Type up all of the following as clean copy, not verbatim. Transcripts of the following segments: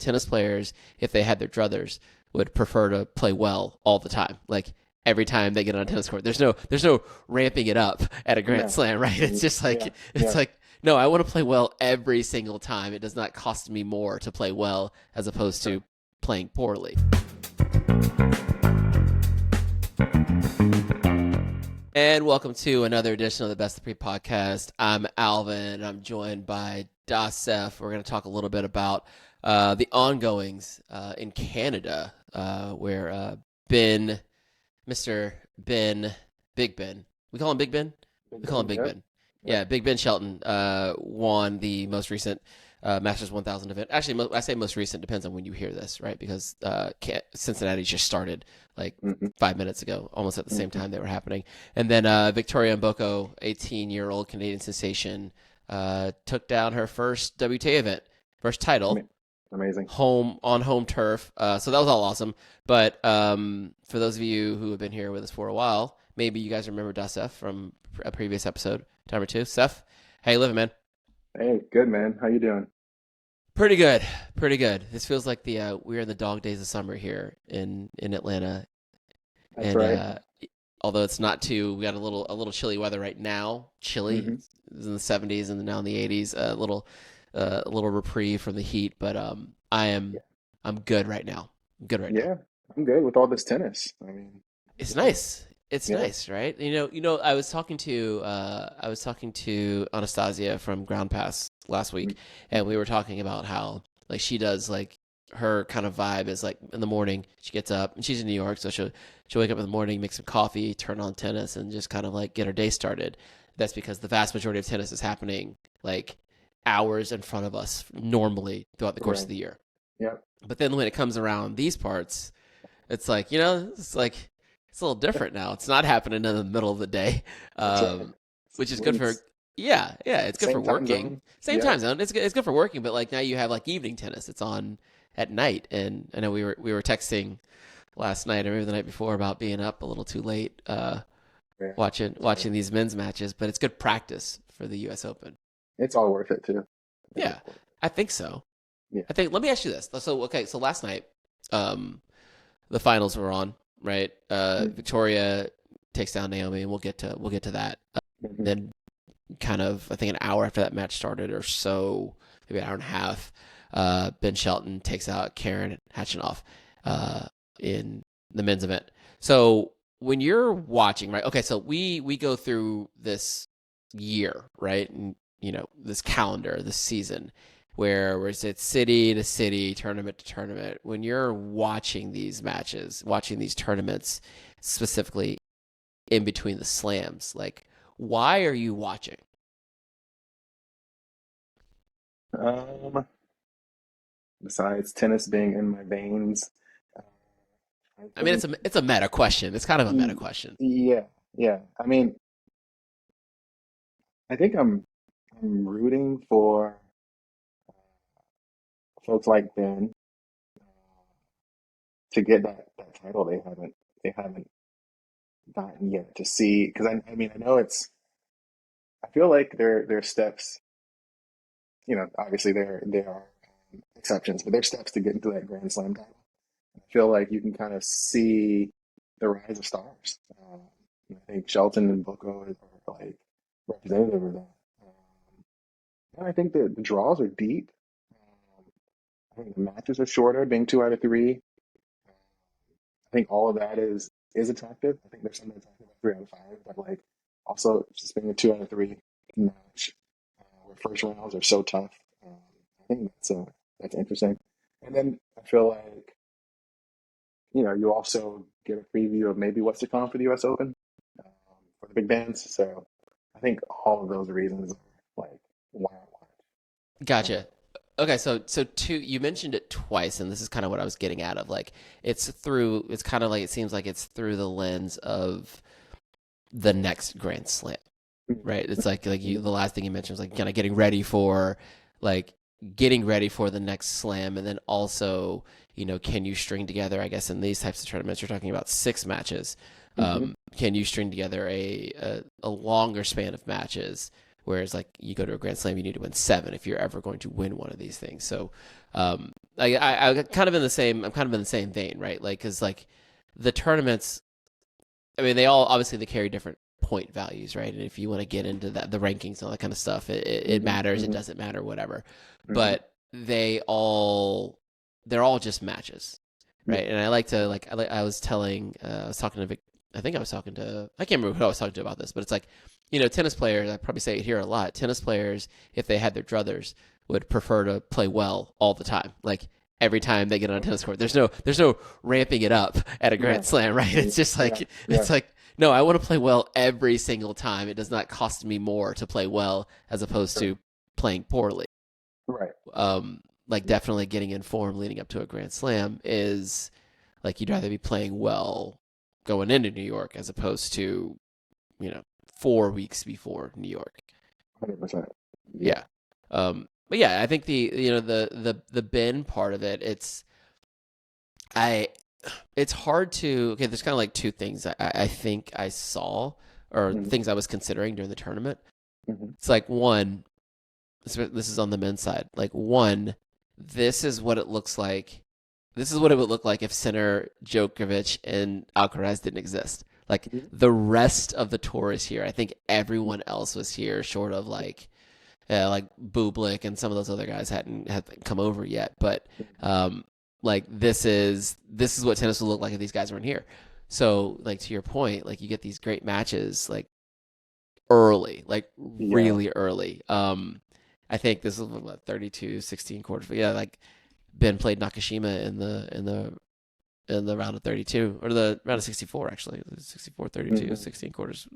tennis players, if they had their druthers, would prefer to play well all the time. Like every time they get on a tennis court, there's no ramping it up at a Grand Slam, right? It's just like no, I want to play well every single time. It does not cost me more to play well as opposed to playing poorly. And welcome to another edition of the Best of Three podcast. I'm Alvin, and I'm joined by Dasef. We're going to talk a little bit about the ongoings in Canada, where Mr. Ben, Big Ben, we call him Big Ben? We call him Big Ben. Yeah, Big Ben Shelton won the most recent Masters 1000 event. Actually, I say most recent, depends on when you hear this, right? Because Cincinnati just started like 5 minutes ago, almost at the same time they were happening. And then Victoria Mboko, 18-year-old Canadian sensation, took down her first WTA event, first title. Amazing. On home turf. So that was all awesome. But for those of you who have been here with us for a while, maybe you guys remember Dasef from a previous episode, time or two. Seth, how you living, man? Hey, good, man. How you doing? Pretty good. This feels like we're in the dog days of summer here in Atlanta. That's right. Although it's not too, we got a little chilly weather right now. Chilly, It's in the 70s and now in the 80s. A little reprieve from the heat, but I'm good right now. Yeah, I'm good with all this tennis. I mean, it's nice. It's nice, right? You know. I was talking to Anastasia from Ground Pass last week, and we were talking about how like she does like her kind of vibe is like in the morning she gets up and she's in New York, so she'll wake up in the morning, make some coffee, turn on tennis, and just kind of like get her day started. That's because the vast majority of tennis is happening like hours in front of us normally throughout the course of the year. Yeah. But then when it comes around these parts, it's like, it's like, it's a little different now. It's not happening in the middle of the day, which is good for, it's good for working. Same time zone. It's good for working, but like now you have like evening tennis. It's on at night. And I know we were texting last night or maybe the night before about being up a little too late, watching these men's matches, but it's good practice for the U.S. Open. It's all worth it too. Yeah, I think so. Yeah. Let me ask you this. So last night, the finals were on, right? Victoria takes down Naomi, and we'll get to that. Then, kind of, I think an hour after that match started, or so, maybe an hour and a half, Ben Shelton takes out Karen Khachanov in the men's event. So when you're watching, right? Okay, so we go through this year, right? And this calendar, this season, where it's city to city, tournament to tournament. When you're watching these matches, watching these tournaments, specifically in between the slams, like, why are you watching? Besides tennis being in my veins, I mean, it's a meta question. It's kind of a meta question. Yeah. I mean, I think I'm rooting for folks like Ben to get that title they haven't gotten yet, to see, because I know I feel like their steps, obviously there are exceptions, but there's steps to get into that Grand Slam title. I feel like you can kind of see the rise of stars. I think Shelton and Mboko are like representative of that. And I think the draws are deep. I think the matches are shorter, being 2 out of 3. I think all of that is attractive. I think there's something attractive about 3 out of 5, but like also just being a 2 out of 3 match where first rounds are so tough. I think that's interesting. And then I feel like you also get a preview of maybe what's to come for the U.S. Open for the big bands. So I think all of those reasons are like why I watch. Gotcha. Okay, so you mentioned it twice, and this is kind of what I was getting at of like it's kind of like it seems like it's through the lens of the next Grand Slam, right? It's like the last thing you mentioned was like kind of getting ready for the next slam, and then also can you string together, I guess in these types of tournaments you're talking about 6 matches. Can you string together a longer span of matches Whereas like you go to a Grand Slam, you need to win 7 if you're ever going to win one of these things. So I kind of in the same I'm kind of in the same vein, right? Like because like the tournaments, I mean, they all obviously they carry different point values, right? And if you want to get into that, the rankings and all that kind of stuff, it matters. It doesn't matter, whatever. But they're all just matches, right? And I like to I was telling I was talking to Vic, I think I was talking to I can't remember who I was talking to about this, but it's like tennis players. I probably say it here a lot. Tennis players, if they had their druthers, would prefer to play well all the time, like. Every time they get on a tennis court, there's no ramping it up at a Grand Slam, right? It's just like it's like no, I want to play well every single time. It does not cost me more to play well as opposed to playing poorly. Right. Like definitely getting in form leading up to a Grand Slam is like you'd rather be playing well going into New York as opposed to 4 weeks before New York. 100%. Yeah. But yeah, I think the bin part of it, it's hard to there's kind of like two things I think I saw or things I was considering during the tournament. It's like one, this is on the men's side. Like one, this is what it looks like. This is what it would look like if Sinner, Djokovic, and Alcaraz didn't exist. Like the rest of the tour is here. I think everyone else was here, short of like Bublik and some of those other guys hadn't come over yet. But like this is what tennis will look like if these guys weren't here. So like to your point, like you get these great matches like early, like really early. I think this is what 32, 16 quarters. But yeah, like Ben played Nakashima in the round of 32 or the round of 64 actually. 64, 32, 16 quarters.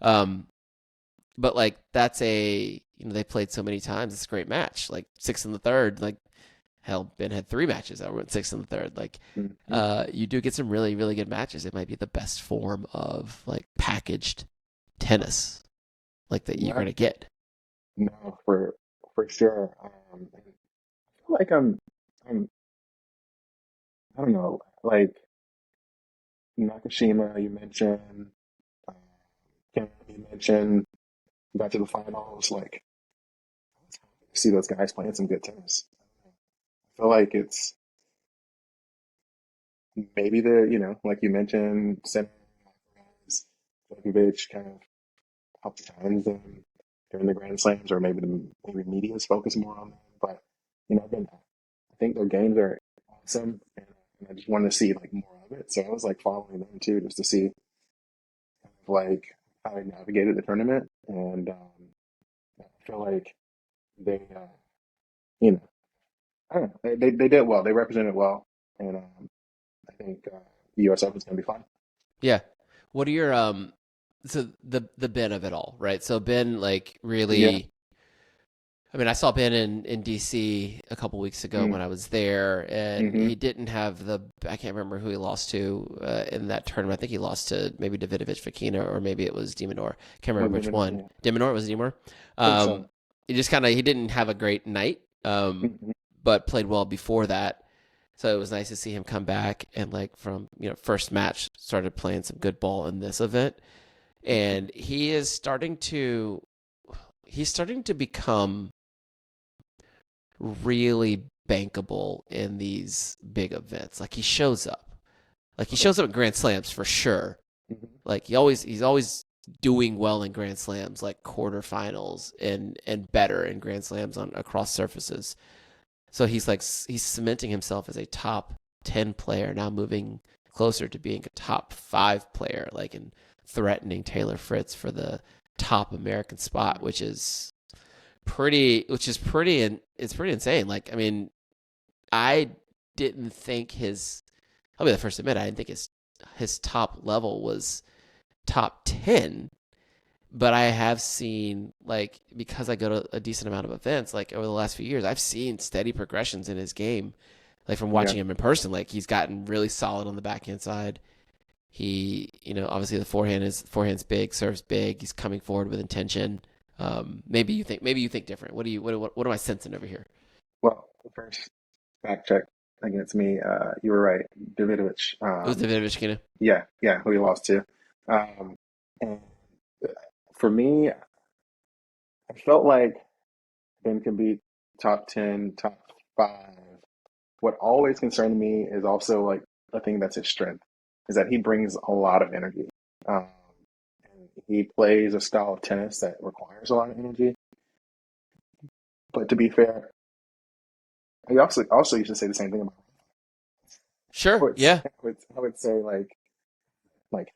But like that's they played so many times. It's a great match. Like 6 in the third. Like hell, Ben had 3 matches that went 6 in the third. Like you do get some really really good matches. It might be the best form of like packaged tennis, like that you're gonna get. No, for sure. I feel like I'm I don't know, like Nakashima you mentioned, um, Kim you mentioned, got to the finals. Like it's happy to see those guys playing some good tennis. I feel like it's maybe like you mentioned, Sinner, Djokovic kind of helped times them during the Grand Slams, or maybe media's focus more on them. But again, I think their games are awesome, and I just wanted to see like more of it. So I was like following them too, just to see kind of like how they navigated the tournament, and I feel like they, you know, I don't know, they did well. They represented well, and I think the U.S. Open's gonna be fun. Yeah. What are your so the Ben of it all, right? So Ben like Yeah. really I mean, I saw Ben in DC a couple weeks ago when I was there, and Mm-hmm. he didn't have I can't remember who he lost to in that tournament. I think he lost to maybe Davidovich Fokina or maybe it was demeanor. Can't remember which one. Yeah. Demeanor, was it Demeanor? I think so. He just he didn't have a great night, Hmm. but played well before that. So it was nice to see him come back and like from first match started playing some good ball in this event, and he's starting to become really bankable in these big events. Like he shows up. Like he shows up in Grand Slams for sure. Hmm. Like he's always doing well in Grand Slams, like quarterfinals and better in Grand Slams on across surfaces. So he's cementing himself as a top 10 player, now moving closer to being a top 5 player, like and threatening Taylor Fritz for the top American spot, which is pretty and it's pretty insane. Like I mean, I didn't think I'll be the first to admit I didn't think his top level was top 10, but I have seen like because I go to a decent amount of events like over the last few years, I've seen steady progressions in his game. Like from Yeah. watching him in person, like he's gotten really solid on the backhand side. He, obviously the forehand's big, serves big. He's coming forward with intention. Maybe you think different. What am I sensing over here? Well, first fact check against me. You were right, Davidovich. It was Davidovich Fokina. Yeah, who he lost to. And for me, I felt like Ben can be top 10, top five. What always concerned me is also like a thing that's his strength, is that he brings a lot of energy. Um, and he plays a style of tennis that requires a lot of energy. But to be fair, he also used to say the same thing about. I Sure. would say, Yeah. I would say like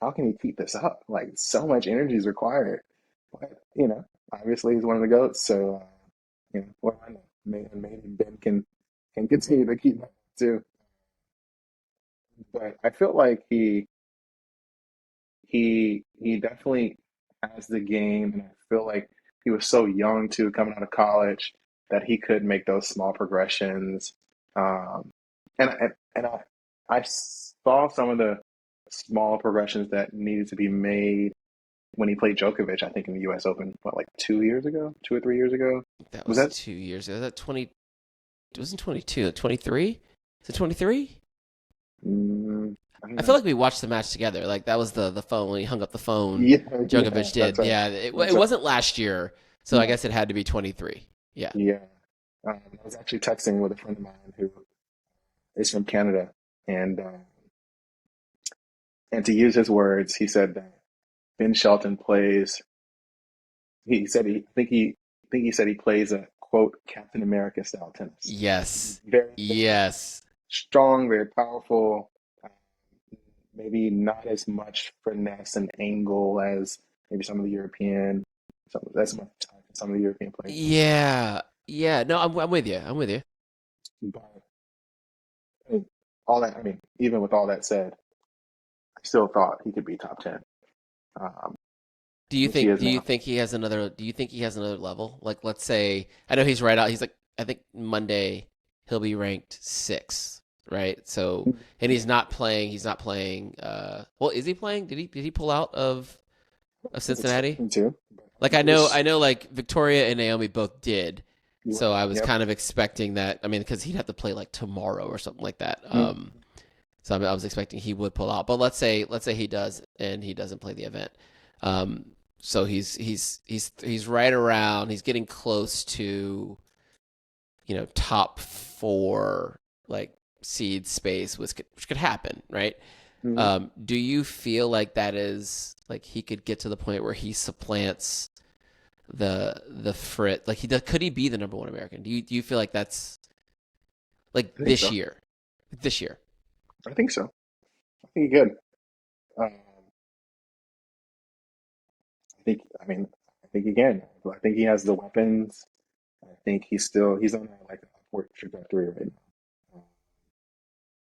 how can he keep this up? Like so much energy is required. But obviously he's one of the goats. So what do I know? Maybe Ben can continue to keep that too. But I feel like he definitely has the game, and I feel like he was so young too, coming out of college, that he could make those small progressions. Um, and I saw some of the small progressions that needed to be made when he played Djokovic. I think in the U.S. Open, what, like 2 years ago, 2 or 3 years ago? That Was was that? 2 years ago. That 20. It wasn't 22. 23. Is it 23? I don't I feel know. like we watched the match together. Like that was the phone when he hung up the phone. Yeah, yeah, Djokovic that's did. right. Yeah, it That's right. wasn't last year, so I No, guess it had to be 23. Yeah. yeah. I was actually texting with a friend of mine who is from Canada, and to use his words, he said that Ben Shelton plays. He said I think he said he plays a quote Captain America style tennis. Yes. Very, very Yes. strong, very powerful. Uh, Maybe not as much finesse and angle as maybe some of the European. That's much some of the European players. Yeah. Yeah. No, I'm with you. I'm with you. But I mean, I mean, even with all that said, I still thought he could be top 10, um, which he is Do you now. think he has another level? Like let's say I know he's right out. He's like I think Monday he'll be ranked 6th, right? So and he's not playing well, is he playing? Did he pull out of He's Cincinnati? expecting to. But Like I know like Victoria and Naomi both did. So I was Yep. kind of expecting that. I mean, because he'd have to play like tomorrow or something like that. Mm. So I was expecting he would pull out. But let's say he does and he doesn't play the event. Um, so he's right around. He's getting close to top 4 like seed space, which could happen, right? Mhm. Do you feel like that is like he could get to the point where he supplants the Fritz? Like could he be the number 1 American? Do you feel like that's like I think so. this year? I think so. I think he could. Um, I mean, I think he can. I think he has the weapons. I think he's on like an upward trajectory right now.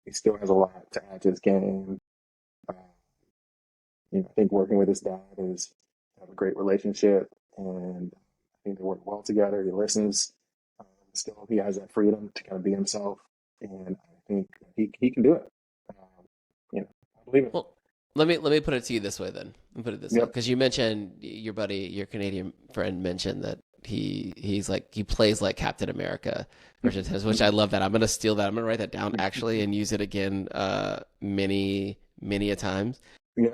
He still has a lot to add to his game. Um, I think working with his dad is have a great relationship, and I think they work well together. He listens. Still, he has that freedom to kind of be himself, and I think he can do it. Um, I believe it. Well, let me put it to you this way then. Let me put it this way Yep. because you mentioned your Canadian friend mentioned that he's like he plays like Captain America versus his, which I love that. I'm gonna steal that. I'm gonna write that down actually and use it again many a times. Yeah.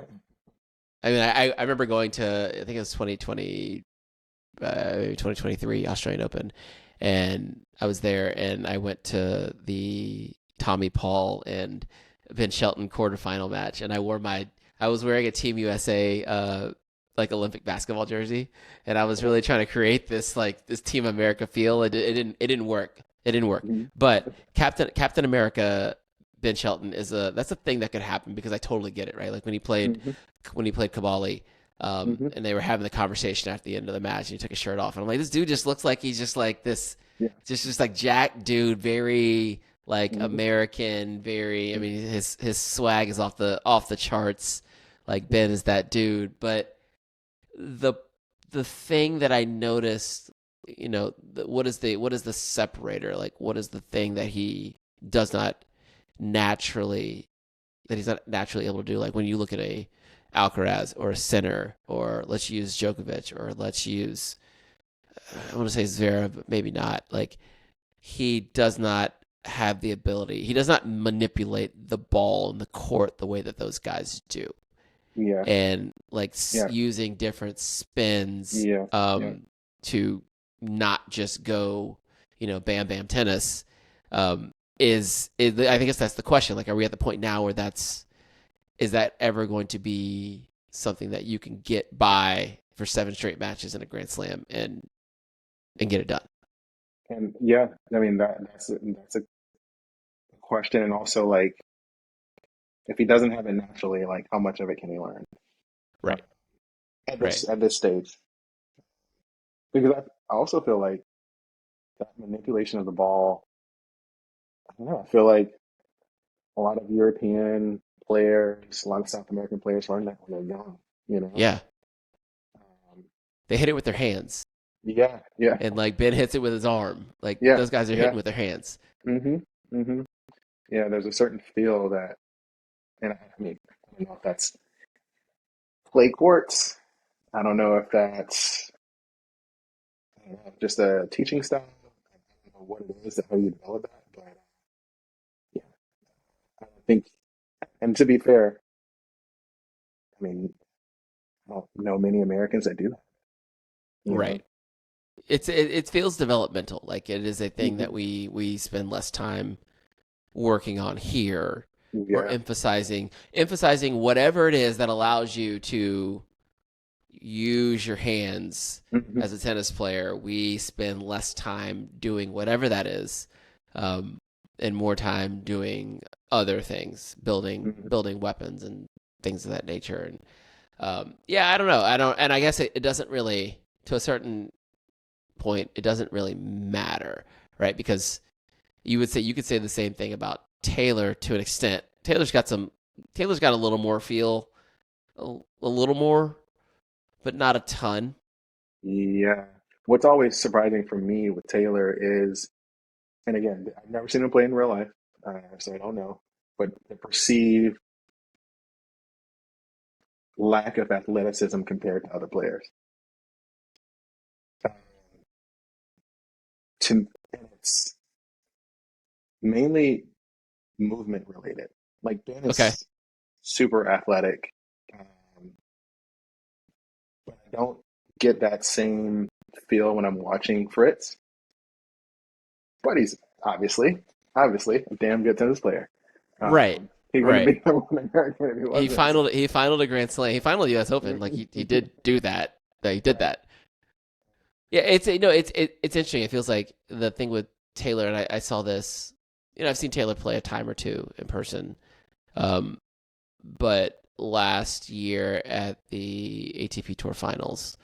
I mean, I remember going to I think it was 2020 2023 Australian Open, and I was there, and I went to the Tommy Paul and Ben Shelton quarterfinal match, and I was wearing a Team USA like Olympic basketball jersey, and I was really trying to create this like this Team America feel. It didn't work. It didn't work. Mhm. But Captain America Ben Shelton that's a thing that could happen because I totally get it, right? Like Mhm. when he played Kabali, Mhm. and they were having the conversation at the end of the match, and he took his shirt off, and I'm like, this dude just looks like he's just like this, Yeah. just like Jack dude, very like Mhm. American, very. I mean, his swag is off the charts. Like Ben is that dude, but the the thing that I noticed, what is the separator? Like, what is the thing that he does not naturally that he's not naturally able to do? Like when you look at a Alcaraz or a Sinner, or let's use Djokovic, or let's use I want to say Zverev, but maybe not. Like he does not have the ability. He does not manipulate the ball in the court the way that those guys do, Yeah. and like Yeah. using different spins. Yeah. Yeah. to not just go, bam, bam tennis, is I think that's the question. Like, are we at the point now where is that ever going to be something that you can get by for 7 straight matches in a Grand Slam and get it done? And yeah, I mean that's a question, and also like if he doesn't have it naturally, like how much of it can he learn Right. at Right. this stage? Because I also feel like that manipulation of the ball. I don't know. I feel like a lot of European players, a lot of South American players learn that when they're young. You know. Yeah. Um, They hit it with their hands. yeah. Yeah. And like Ben hits it with his arm. Like Yeah. those guys are hitting Yeah. with their hands. Mhm. Mhm. Yeah. There's a certain feel that, and I mean, I don't know if that's clay courts. I don't know if that's just a teaching style. I don't know what it is that how you develop that, but yeah, I think. And to be fair, I mean, I don't know many Americans that do that. You know. Right. It feels developmental. Like it is a thing that Hmm. we spend less time working on here, or Yeah. emphasizing whatever it is that allows you to use your hands Hmm. as a tennis player. We spend less time doing whatever that is, um, and more time doing other things, Hmm. building weapons and things of that nature. And yeah, I don't know. And I guess it doesn't really, to a certain point, it doesn't really matter, right? Because you could say the same thing about Taylor to an extent. Taylor's got a little more feel, a little more, but not a ton. Yeah. What's always surprising for me with Taylor is, and again, I've never seen him play in real life, so I don't know, but the perceived lack of athleticism compared to other players. Uh, and it's mainly movement related. Like Ben Okay. is super athletic, um, but I don't get that same feel when I'm watching Fritz. But he's obviously a damn good tennis player. Right. He wouldn't Right. be number one American if he wasn't. So. He finaled a Grand Slam. He finaled the U.S. Open. Like he did do that. He did Right. that. Yeah, it's interesting. It feels like the thing with Taylor, and I saw this. I've seen Taylor play a time or two in person, but last year at the ATP Tour Finals,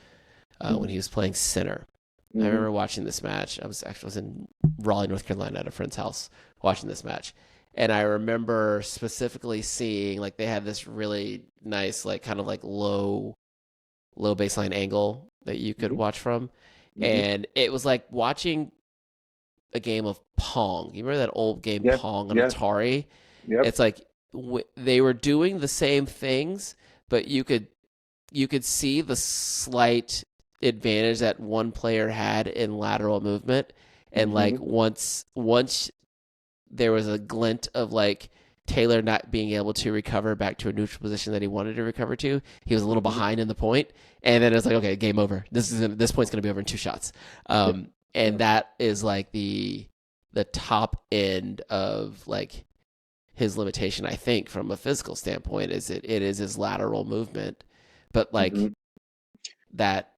when he was playing center, I Mm-hmm. remember watching this match. I was in Raleigh, North Carolina, at a friend's house watching this match, and I remember specifically seeing like they had this really nice, like kind of like low baseline angle that you could Mm-hmm. watch from. Mm-hmm. And it was like watching a game of Pong. You remember that old game Yeah. Pong on Yeah. Atari? Yep. It's like they were doing the same things, but you could see the slight advantage that one player had in lateral movement. And Mm-hmm. like once there was a glint of like Taylor not being able to recover back to a neutral position that he wanted to recover to. He was a little Mm-hmm. behind in the point, and then it's like, okay, game over. This point's going to be over in 2 shots. Yeah. And Yeah. that is like the top end of like his limitation, I think, from a physical standpoint, is it is his lateral movement, but Mm-hmm. like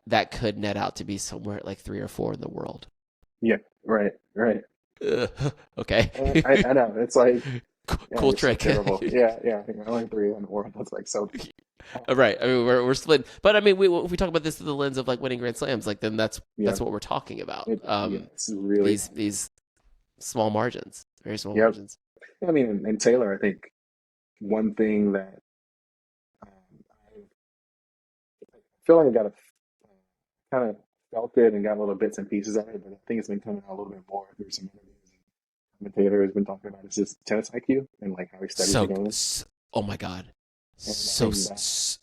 that could net out to be somewhere at like 3 or 4 in the world. Yeah. Right. Right. Okay. I know. It's like, yeah, Cool you're so trick. terrible. Yeah. Yeah. I think I only three in the world. That's like so. Right. I mean, we're split, but I mean, if we talk about this through the lens of like winning Grand Slams, like then Yeah. that's what we're talking about. Yeah. It's really. These small margins, very small Yep. margins. I mean, and Taylor, I think one thing that I feel like I got a kind of felt it and got little bits and pieces of it, but I think it's been coming out a little bit more through some interviews. And commentator has been talking about is his tennis IQ and like how he studies the So, game. oh my god, And I so think that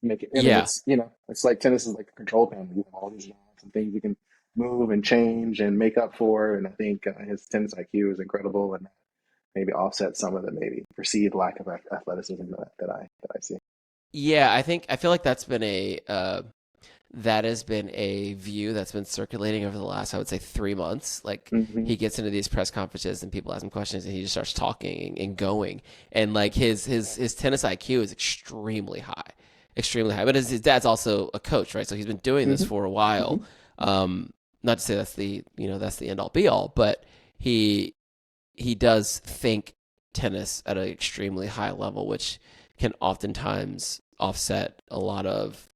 make it. I mean, yeah, it's it's like tennis is like a control panel. You have all these knobs and things you can move and change and make up for. And I think his tennis IQ is incredible, and maybe offset some of the maybe perceived lack of athleticism that I see. yeah. I feel like that's been that has been a view that's been circulating over the last, I would say, 3 months. Like Hmm. he gets into these press conferences and people ask him questions and he just starts talking and going. And like his tennis IQ is extremely high, extremely high. But his dad's also a coach, right? So he's been doing this Hmm. for a Hmm. while. Not to say that's the that's the end all be all, but he does think tennis at an extremely high level, which can oftentimes offset a lot of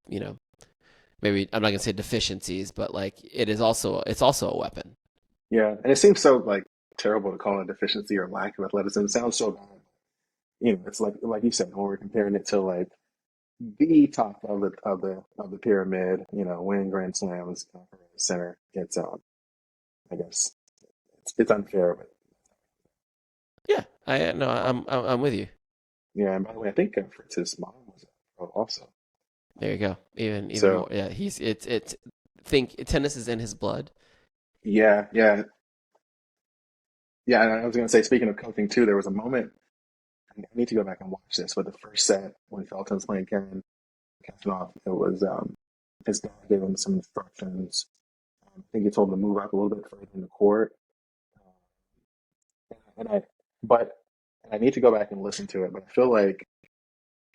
maybe I'm not gonna say deficiencies, but like it's also a weapon. Yeah, and it seems so like terrible to call it a deficiency or lack of athleticism. It sounds so bad. It's like you said when we're comparing it to like the top of the pyramid. Winning Grand Slams, center. I guess it's unfair, but Yeah, I no, I'm with you. yeah. And by the way, I think Fritz's mom was a pro also. There you go. Even more. So Yeah, it's think tennis is in his blood. yeah, yeah, yeah. And I was gonna say, speaking of coaching too, there was a moment. I need to go back and watch this, but the first set when Shelton was playing Karen Kashanoff, it was his dad gave him some instructions. I think he told him to move up a little bit further in the court. And I, but and I need to go back and listen to it. But I feel like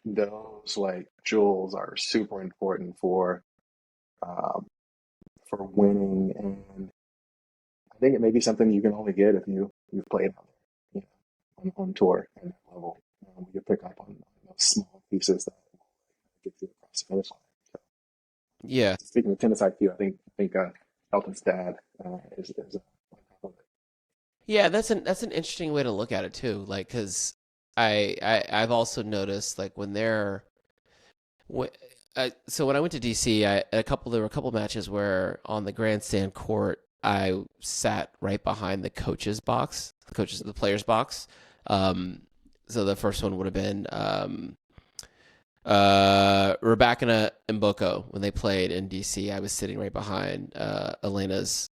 those like jewels are super important um, for winning, and I think it may be something you can only get if you've played out there, on tour at that level. You pick up on those small pieces that get you across the finish line. So, Yeah, speaking of tennis IQ, I think Elton's dad is on top of it. yeah. That's an interesting way to look at it too. Like, because I've also noticed like when they're Wh- so when I went to DC, there were a couple matches where on the grandstand court I sat right behind the coach's box, the player's box. Um, so the first one would have been Rebecca and Mboko when they played in DC. I was sitting right behind Elena's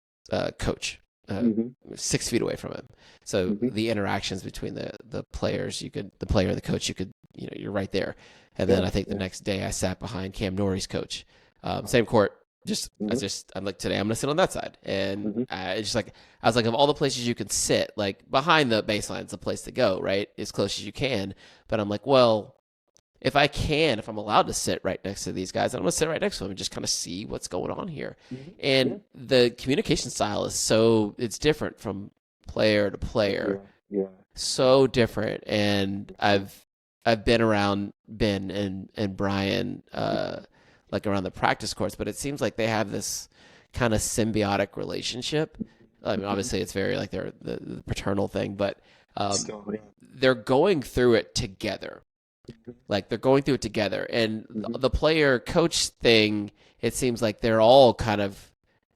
coach, uh, Hmm. 6 feet away from him. So Hmm. the interactions between the players, the player and the coach, you're right there. And then Yeah, I think the yeah. next day I sat behind Cam Norrie's coach, same court. Hmm. I'm like today I'm gonna sit on that side, and Hmm. it's just like I was like of all the places you can sit, like behind the baseline is the place to go, right, as close as you can. But I'm like, well, if I'm allowed to sit right next to these guys, I'm going to sit right next to them and just kind of see what's going on here. Hmm. Yeah, And the communication style it's different from player to player, yeah, yeah. so different. And I've been around Ben and Brian, like around the practice courts, but it seems like they have this kind of symbiotic relationship. I mean, Hmm. obviously it's very like they're the paternal thing, but um, Still, yeah. they're going through it together, like they're going through it together. And Hmm. the player coach thing, it seems like they're all kind of,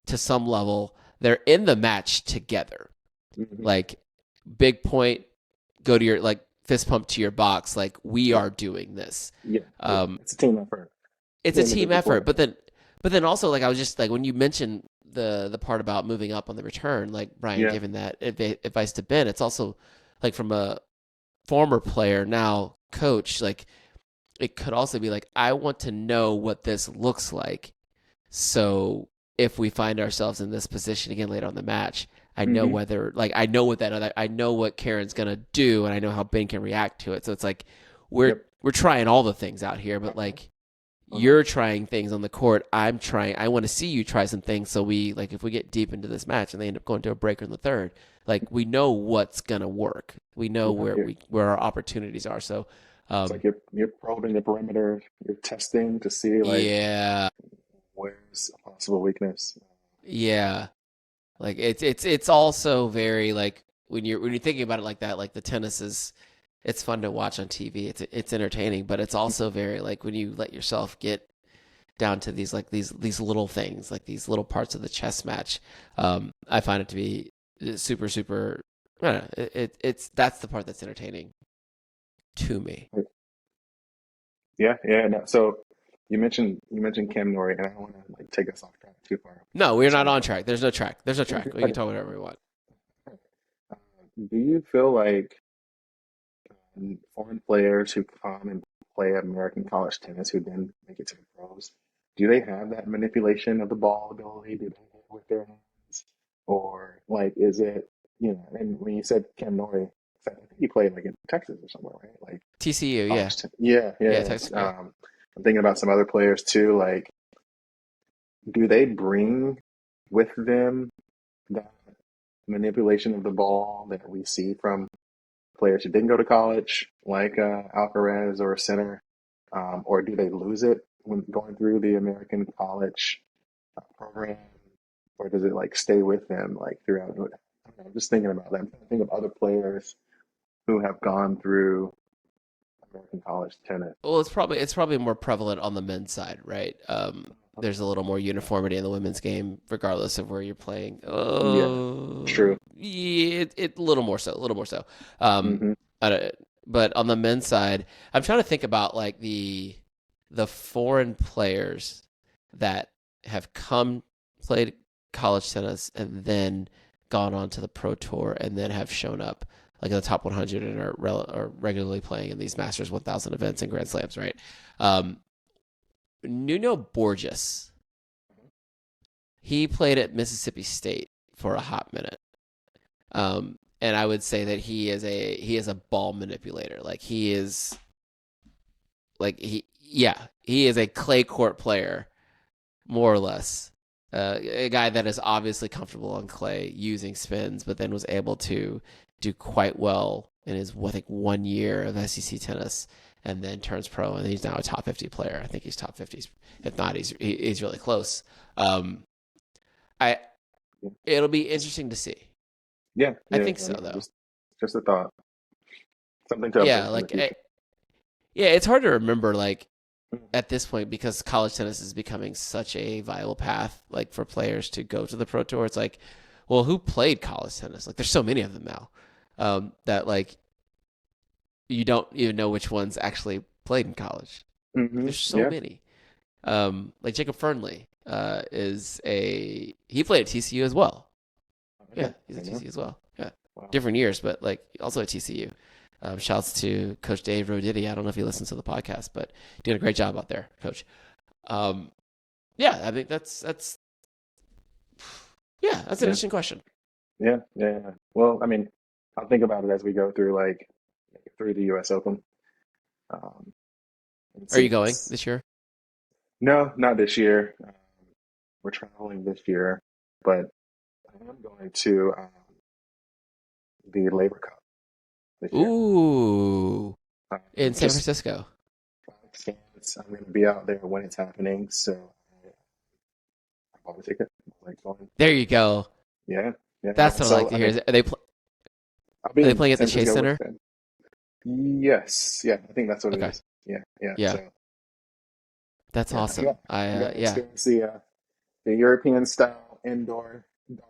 to some level, they're in the match together. Hmm. Like big point, go to your like fist pump to your box. Like we Yeah, are doing this. yeah, yeah. Um, It's a team effort. it's a An team individual effort, effort. but then also like I was just like when you mentioned the part about moving up on the return, like Brian Yeah. giving that advice to Ben, it's also like from a former player now coach, like it could also be like, I want to know what this looks like. So if we find ourselves in this position again later on the match, I know Hmm. whether like I know what Karen's gonna do and I know how Ben can react to it. So it's like we're Yep. we're trying all the things out here, but like Uh-huh. you're trying things on the court. I want to see you try some things so we like if we get deep into this match and they end up going to a breaker in the third, like we know what's gonna work. We know Yeah, yeah. where our opportunities are. So It's like um you're probing the perimeter, you're testing to see like yeah, where's a possible weakness. yeah. Like it's also very like when you're thinking about it like that, like the tennis is it's fun to watch on TV. It's entertaining, but it's also very like when you let yourself get down to these like these little things, like these little parts of the chess match. I find it to be super super. I don't know, it's that's the part that's entertaining to me. Yeah, yeah. No, so you mentioned Cam Norrie, and I don't want to like take us off track too far. No, we're not Sorry, on but track. There's no track. There's no track. We can okay. talk whatever we want. Uh, do you feel like foreign players who come and play American college tennis who then make it to the pros? do they have that manipulation of the ball ability? Do they hit with their hands, or like is it And when you said Cam Nori, I think he played like in Texas or somewhere, right? Like TCU, yeah, college. Yeah, yeah, yeah. Texas, yeah. I'm thinking about some other players too. Like, do they bring with them that manipulation of the ball that we see from players who didn't go to college, like Alcaraz or a center, or do they lose it when going through the American college program, or does it like stay with them like throughout? I don't know, I'm just thinking about that. I'm trying to think of other players who have gone through American college tennis. Well, it's probably more prevalent on the men's side, right? There's a little more uniformity in the women's game, regardless of where you're playing. Yeah, true. Yeah, it a little more so, a little more so. Um, Hmm. I don't- but on the men's side, I'm trying to think about like the foreign players that have played college tennis and then gone on to the pro tour and then have shown up like in the top 100 and are regularly playing in these Masters 1000 events and Grand Slams, right? Um, Nuno Borges, he played at Mississippi State for a hot minute. And I would say that he is a ball manipulator. Like he is like he is a clay court player, more or less. A guy that is obviously comfortable on clay using spins, but then was able to do quite well in his, I think, 1 year of SEC tennis, and then turns pro, and he's now a top 50 player. I think he's top 50s. If not, he's really close. Um, I It'll be interesting to see. Yeah, I yeah. think so, though. Just a thought. Something to Yeah, observe in the like future. yeah, it's hard to remember like at this point because college tennis is becoming such a viable path like for players to go to the pro tour. It's like, well, who played college tennis? Like there's so many of them now that like you don't even know which ones actually played in college. There's so Yeah. many. Like Jacob Fernley he played at TCU as well. Yeah. Yeah, he's I at know. TCU as well. Yeah, Wow. different years, but like also at TCU. Shouts to Coach Dave Roditi. I don't know if he listens to the podcast, but doing a great job out there, Coach. Yeah, I think that's yeah, that's an Yeah. interesting question. Yeah. Yeah. Yeah. Well, I mean, I'll think about it as we go through through the U.S. Open. Um, and Are see you if going it's this year? no, not this year. We're traveling this year, but I am going to the Labor Cup this year. Ooh, in San Just Francisco. chance. I'm going to be out there when it's happening, so I bought a ticket. Like going. There you go. Yeah, yeah. That's what I like So to I hear. mean, I'll Are be they in playing at the San Chase Francisco with Center? them. Yes, yeah. I think that's what it Okay, is. Yeah, yeah. yeah, So that's yeah, awesome. I'm gonna Yeah. experience the European style indoor dark,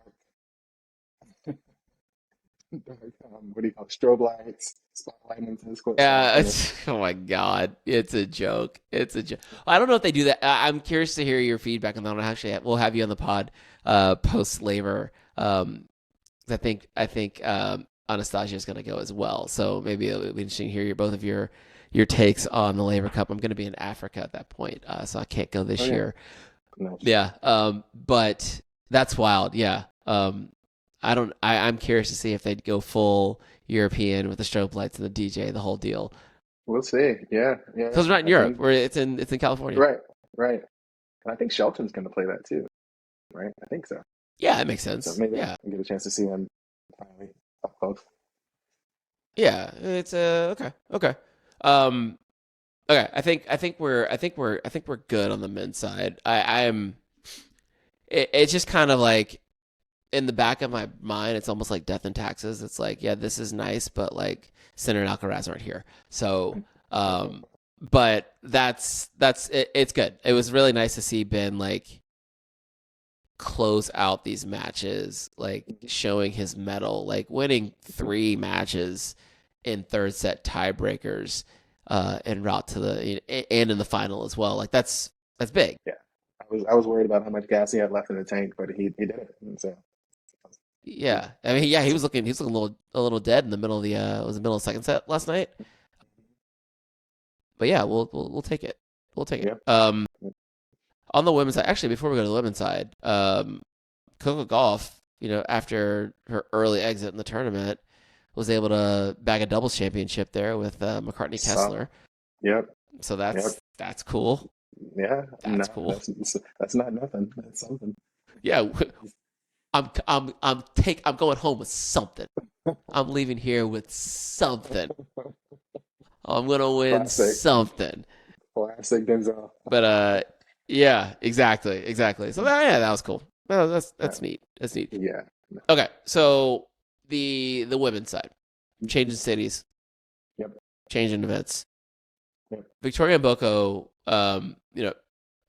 what do you call it? Strobe lights, spotlight into this court side Yeah, tennis. oh my God, it's a joke. It's a joke. I don't know if they do that. I'm curious to hear your feedback on that one. Actually, we'll have you on the pod post labor. I think Anastasia is going to go as well. So maybe it'll be interesting to hear both of your takes on the Labor Cup. I'm going to be in Africa at that point, so I can't go Oh this yeah, year. nice. Yeah, but that's wild. Yeah, I'm curious to see if they'd go full European with the strobe lights and the DJ, the whole deal. We'll see. Yeah, yeah. Because we're not in I Europe. think It's in California. right, right. And I think Shelton's going to play that too, right? I think so. Yeah, it makes So sense. maybe Yeah, I'll get a chance to see him finally up close. yeah. It's okay. Okay. Um, okay. I think we're good on the men's side. I am. It's just kind of like in the back of my mind, it's almost like death and taxes. It's like, yeah, this is nice, but like Sinner and Alcaraz aren't here. So, but it's good. It was really nice to see Ben like close out these matches, like showing his mettle, like winning 3 matches in third set tiebreakers, en route to and in the final as well. Like that's big. Yeah, I was worried about how much gas he had left in the tank, but he did it. And so Yeah, I mean, yeah, he was looking a little dead in the middle of the middle of the second set last night. But yeah, we'll take it. We'll take it. yeah. On the women's side, actually, before we go to the women's side, Coco Gauff, after her early exit in the tournament, was able to bag a doubles championship there with McCartney Kessler. Yep. So that's cool. Yeah. That's No, cool. that's not nothing. That's something. Yeah, I'm going home with something. I'm leaving here with something. I'm gonna win Classic. something. Classic Denzel. But yeah, exactly. So that was cool. Well, that's neat. That's neat. Yeah. Okay, so the women's side, changing cities, Yep. changing events. Yep. Victoria Mboko,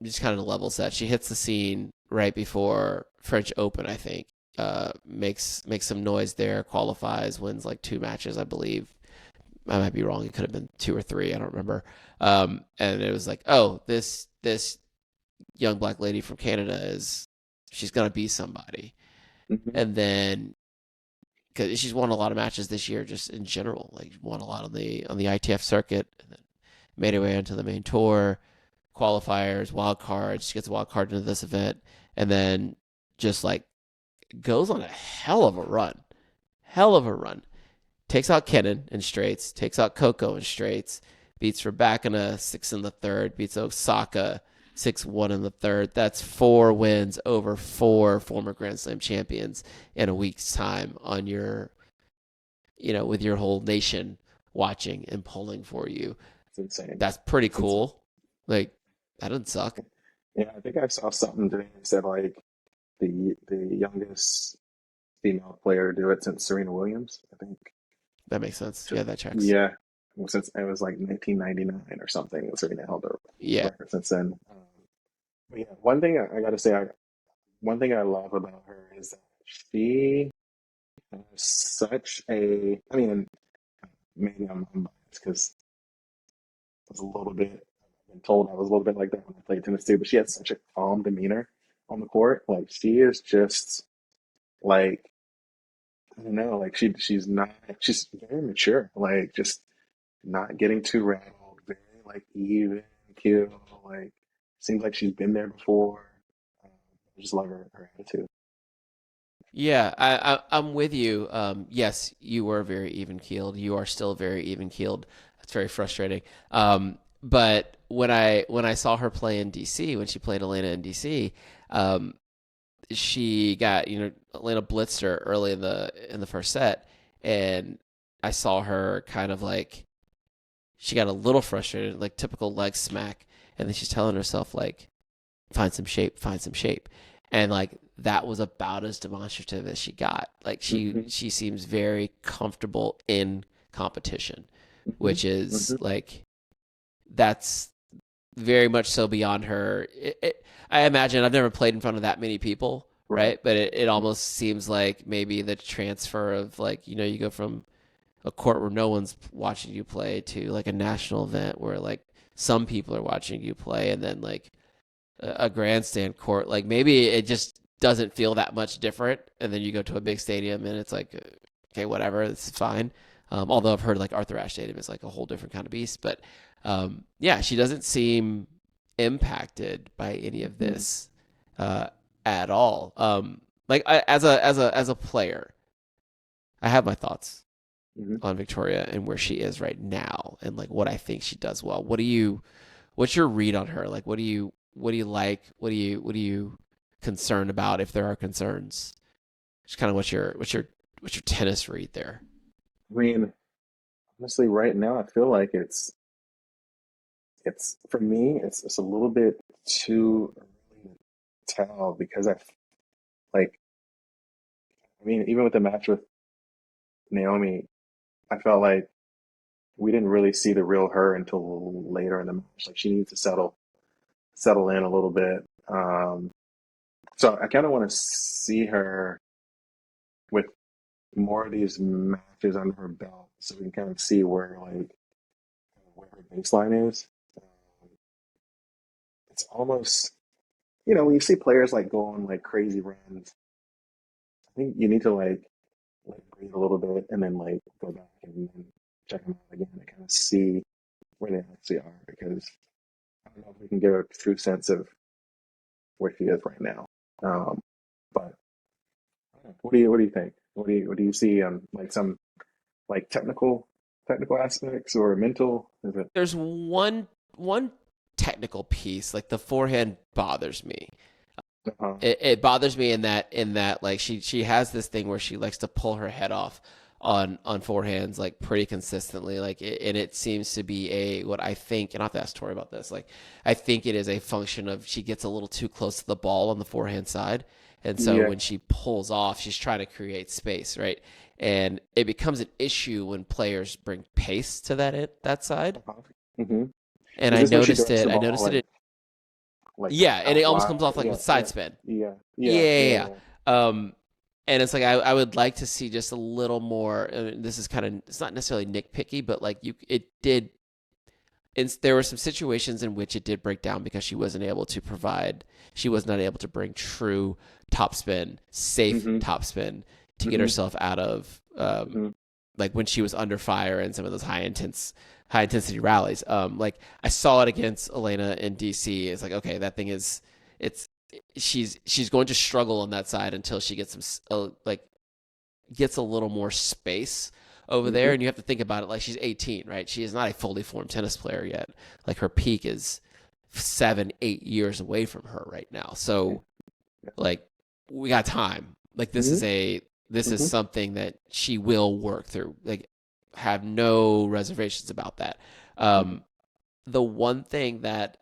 just kind of level set. She hits the scene right before French Open, I think. Makes some noise there, qualifies, wins like 2 matches, I believe. I might be wrong. It could have been 2 or 3. I don't remember. And it was like, oh, this young black lady from Canada she's gonna be somebody. Mm-hmm. And then because she's won a lot of matches this year, just in general, like won a lot on the ITF circuit, and then made her way into the main tour, qualifiers, wild cards. She gets a wild card into this event, and then just like goes on a hell of a run. Takes out Kenin in straights, takes out Coco in straights, beats Rebecca 6 in the third, beats Osaka 6-1 in the third. That's 4 wins over 4 former Grand Slam champions in a week's time on your, with your whole nation watching and pulling for you. It's insane. That's pretty cool. Like, that doesn't suck. Yeah, I think I saw something today that said like the youngest female player to do it since Serena Williams, I think. That makes sense. Yeah, that checks. Yeah. Since it was like 1999 or something, Serena held the record since then. But yeah, one thing I got to say, one thing I love about her is that she has such a, I mean, and maybe I'm biased because I was a little bit, I've been told I was a little bit like that when I played tennis too, but she has such a calm demeanor on the court. Like she is just like, I don't know, like she's very mature, like just not getting too rattled, very like even keel, like seems like she's been there before. I just love her attitude. Yeah, I'm with you. Yes, you were very even keeled. You are still very even keeled. That's very frustrating. But when I saw her play in DC, when she played Elena in DC, she got Elena blitzed her early in the first set, and I saw her kind of like she got a little frustrated, like typical leg smack, and then she's telling herself like, find some shape, and like that was about as demonstrative as she got. Like she seems very comfortable in competition, which is like that's very much so beyond her. I imagine I've never played in front of that many people, right? But it almost seems like maybe the transfer of like you go from a court where no one's watching you play to like a national event where like some people are watching you play, and then like a grandstand court, like maybe it just doesn't feel that much different, and then you go to a big stadium and it's like okay, whatever, it's fine. Although I've heard like Arthur Ashe Stadium is like a whole different kind of beast, but yeah, she doesn't seem impacted by any of this at all. As a player, I have my thoughts on Victoria and where she is right now, and like what I think she does well. What's your read on her? Like, what do you like? What are you concerned about, if there are concerns? Just kind of what's your tennis read there? I mean, honestly, right now I feel like it's for me it's a little bit too early to tell because like I mean even with the match with Naomi, I felt like we didn't really see the real her until later in the match. Like she needs to settle in a little bit. So I kind of want to see her with more of these matches under her belt, so we can kind of see where her baseline is. Um, it's almost when you see players like go on like crazy runs, I think you need to like breathe a little bit and then like go back and then check them out again and kind of see where they actually are because I don't know if we can get a true sense of where she is right now. But what do you think? What do you see like some like technical aspects or mental? Is it? There's one technical piece, like the forehand bothers me. Uh-huh. It bothers me in that like she has this thing where she likes to pull her head off on forehands like pretty consistently, and it seems to be a what I think, and I have to ask Tori about this, like I think it is a function of she gets a little too close to the ball on the forehand side, and so Yeah. when she pulls off she's trying to create space, right? And it becomes an issue when players bring pace to that side. Uh-huh. Hmm. And Is I this when she noticed directs it. the I ball noticed it. like Yeah, and it out almost comes wide? off like Yeah, with side yeah, spin. yeah, Yeah, yeah, yeah, yeah, yeah. And it's like I would like to see just a little more. This is kind of, it's not necessarily nitpicky, but like it did. There were some situations in which it did break down because she wasn't able to provide. She was not able to bring true topspin, yeah. safe Hmm. topspin to get Hmm. herself out of Hmm. like when she was under fire and some of those high intensity rallies. Like I saw it against Elena in DC. It's like, okay, that thing is, it's she's going to struggle on that side until she gets like gets a little more space over there. Hmm. And you have to think about it like she's 18, right? She is not a fully formed tennis player yet. Like her peak is 7-8 years away from her right now. Yeah. So like we got time. Like Hmm. this is Hmm. something that she will work through. Like have no reservations about that. Hmm. Um, the one thing that,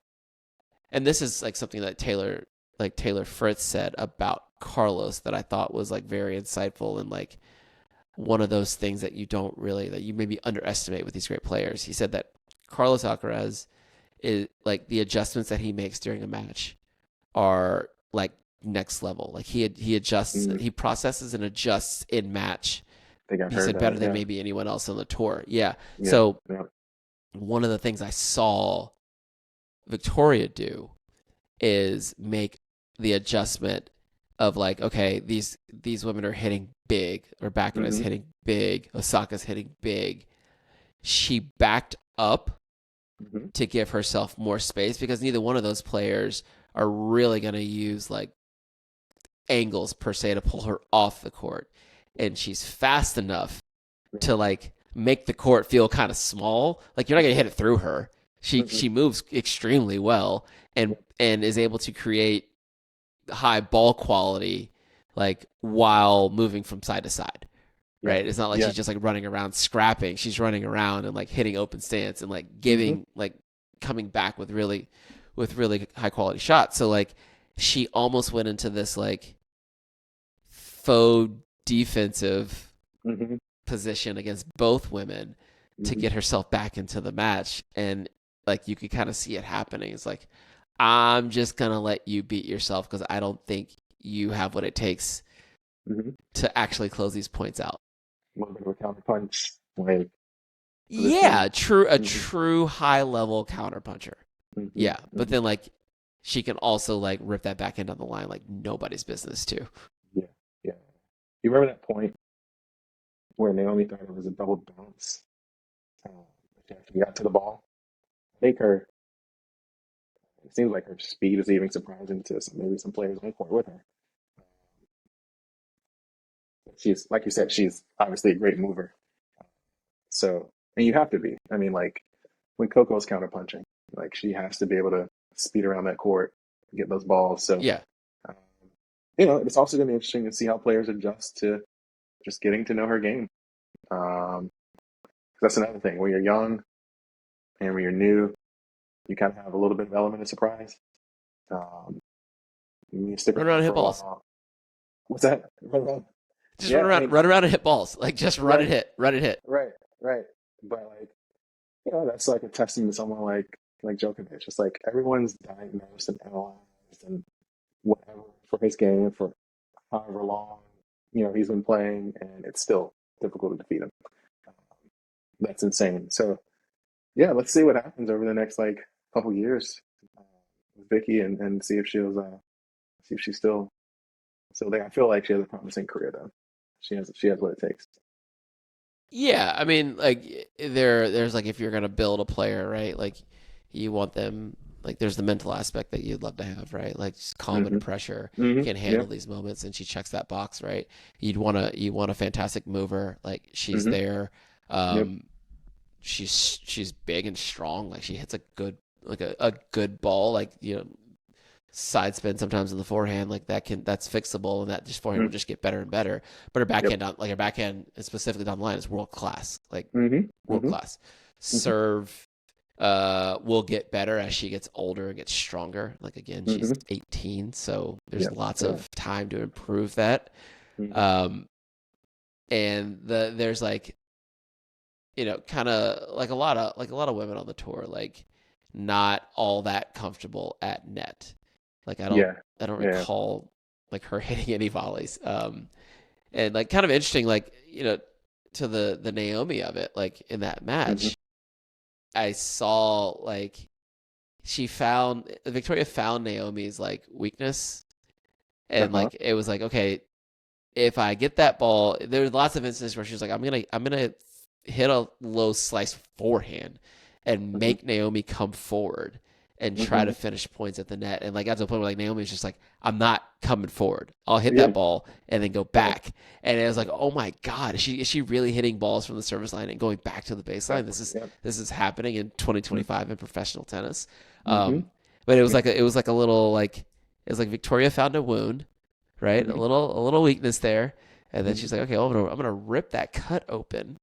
and this is like something that Taylor Fritz said about Carlos that I thought was like very insightful, and like one of those things that that you maybe underestimate with these great players. He said that Carlos Alcaraz is like the adjustments that he makes during a match are like next level. Like he adjusts, Hmm. he processes and adjusts in match. I think I've He heard said that. better than Yeah. maybe anyone else on the tour. Yeah. Yeah. So Yeah. one of the things I saw Victoria do is make the adjustment of like, okay, these women are hitting big, or Baccarat is Hmm. hitting big, Osaka's hitting big. She backed up Hmm. to give herself more space because neither one of those players are really going to use like angles per se to pull her off the court. And she's fast enough to like make the court feel kind of small. Like you're not going to hit it through her. Hmm. She moves extremely well and is able to create high ball quality like while moving from side to side. Yeah. Right? It's not like Yeah. she's just like running around scrapping. She's running around and like hitting open stance and like Hmm. giving like coming back with really high quality shots. So like she almost went into this like faux defensive Hmm. position against both women to Hmm. get herself back into the match. And like you could kind of see it happening. It's like, I'm just going to let you beat yourself because I don't think you have what it takes Hmm. to actually close these points out. A little bit of a counter punch, like Yeah, positioning. a Hmm. true high level counterpuncher. Hmm. Yeah, but Hmm. then like she can also like rip that back end on the line like nobody's business too. Yeah. Yeah. You remember that point where Naomi thought it was a double bounce? She actually got to the ball. I think it seems like her speed is even surprising to maybe some players on court with her. She's, like you said, she's obviously a great mover. So, and you have to be. I mean, like when Coco's counterpunching, like she has to be able to speed around that court, get those balls. So, Yeah. um, it's also going to be interesting to see how players adjust to just getting to know her game. Um, 'Cause that's another thing. When you're young and when you're new, you kind of have a little bit of element of surprise. Um, you stick Run around around and for hit a balls. while. What's that? Just Yeah, I mean, run around and hit balls. Like just run and right, hit, run and hit. right, right. But like, that's like a testament to someone like Djokovic. It's like everyone's diagnosed and analyzed and whatever for his game for however long he's been playing, and it's still difficult to defeat him. Um, that's insane. So yeah, let's see what happens over the next like couple years uh, with Vicky, and see if she's still there. I feel like she has a promising career though. She has what it takes. Yeah, I mean, like there's like if you're gonna build a player, right? Like you want them. like there's the mental aspect that you'd love to have, right? Like just calm under Mm-hmm. pressure, Mm-hmm. can handle Yeah. these moments, and she checks that box, right? You want a fantastic mover, like she's Mm-hmm. there. Yep. Um, she's big and strong, like she hits a good a good ball, like side spin sometimes in the forehand, like that's fixable, and that just forehand will Mm-hmm. just get better and better. But her Yep. backhand down, like her backhand specifically down the line is world class, like Mm-hmm. world Mm-hmm. class. Mm-hmm. Serve will get better as she gets older and gets stronger. Like again, she's Mm-hmm. 18, so there's Yep. lots Yeah. of time to improve that. Mm-hmm. Um, and there's like kind of like a lot of women on the tour, like not all that comfortable at net. Like Yeah. I don't Yeah. recall like her hitting any volleys. And like kind of interesting, like to the Naomi of it, like in that Mm-hmm. match, I saw like Victoria found Naomi's like weakness, and Uh-huh. like it was like, okay, if I get that ball, there were lots of instances where she was like, I'm gonna hit a low slice forehand and Mm-hmm. make Naomi come forward and try Mm-hmm. to finish points at the net. And like got to the point where like Naomi was just like, I'm not coming forward. I'll hit Yeah. that ball and then go Yeah. back. And it was like, oh my God, is she really hitting balls from the service line and going back to the baseline? Exactly. Yeah. This is happening in 2025 in professional tennis. Mm-hmm. But Yeah. it was like a little like it was like Victoria found a wound, right? Mm-hmm. A little weakness there. And then Mm-hmm. she's like, okay, well, I'm gonna rip that cut open,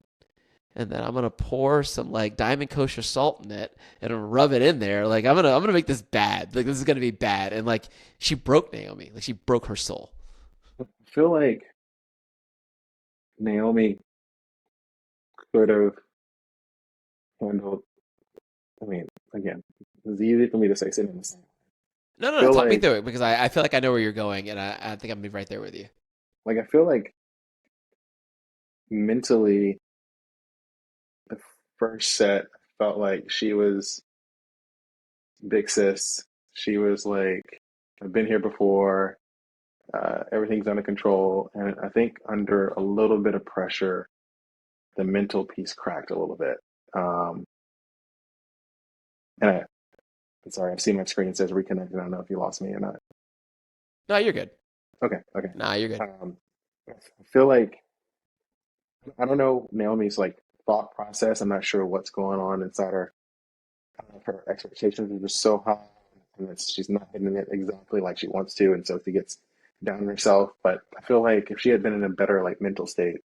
and then I'm gonna pour some like diamond kosher salt in it and rub it in there. Like I'm gonna make this bad. Like this is gonna be bad. And like she broke Naomi. Like she broke her soul. I feel like Naomi could have handled. I mean, again, it's easy for me to say sitting in the same. No, I no. feel Talk me like, through it because I feel like I know where you're going, and I think I'm gonna be right there with you. I feel like mentally, the first set felt like she was big sis. She was like, I've been here before. Everything's under control, and I think under a little bit of pressure, the mental piece cracked a little bit. Um, and I'm sorry, I've seen my screen. It says reconnected. I don't know if you lost me or not. No, you're good. Okay, okay. Nah, you're good. I feel like I don't know Naomi's like thought process. I'm not sure what's going on inside her. I don't know if her expectations are just so high, and that she's not hitting it exactly like she wants to, and so she gets down on herself. But I feel like if she had been in a better like mental state,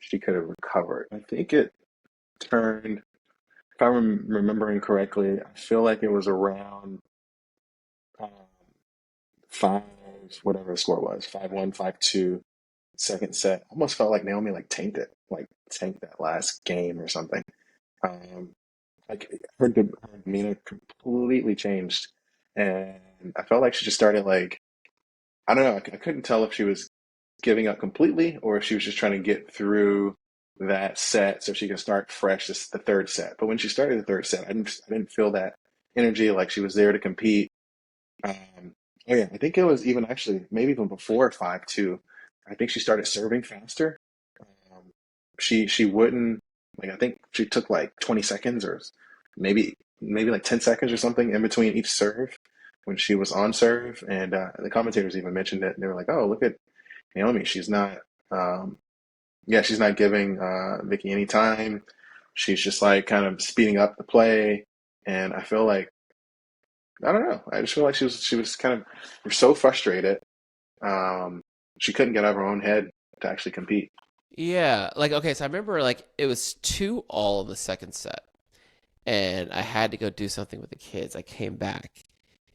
she could have recovered. I think it turned, if I'm remembering correctly, I feel like it was around um, five, whatever the score was, 5-1, 5-2, second set. Almost felt like Naomi like tanked that last game or something. Um, like her demeanor completely changed, and I felt like she just started like I don't know. I couldn't tell if she was giving up completely or if she was just trying to get through that set so she could start fresh this the third set. But when she started the third set, I didn't feel that energy like she was there to compete. Oh yeah, I think it was even actually maybe even before 5-2. I think she started serving faster. Um, she wouldn't like I think she took like 20 seconds or maybe like 10 seconds or something in between each serve when she was on serve, and the commentators even mentioned it. They were like, "Oh, look at Naomi. She's not um, yeah, she's not giving Vicky any time. She's just like kind of speeding up the play." And I feel like I don't know. I just feel like she was kind of so frustrated. Um, she couldn't get out of her own head to actually compete. Yeah, like okay, so I remember like it was 2-all in the second set, and I had to go do something with the kids. I came back,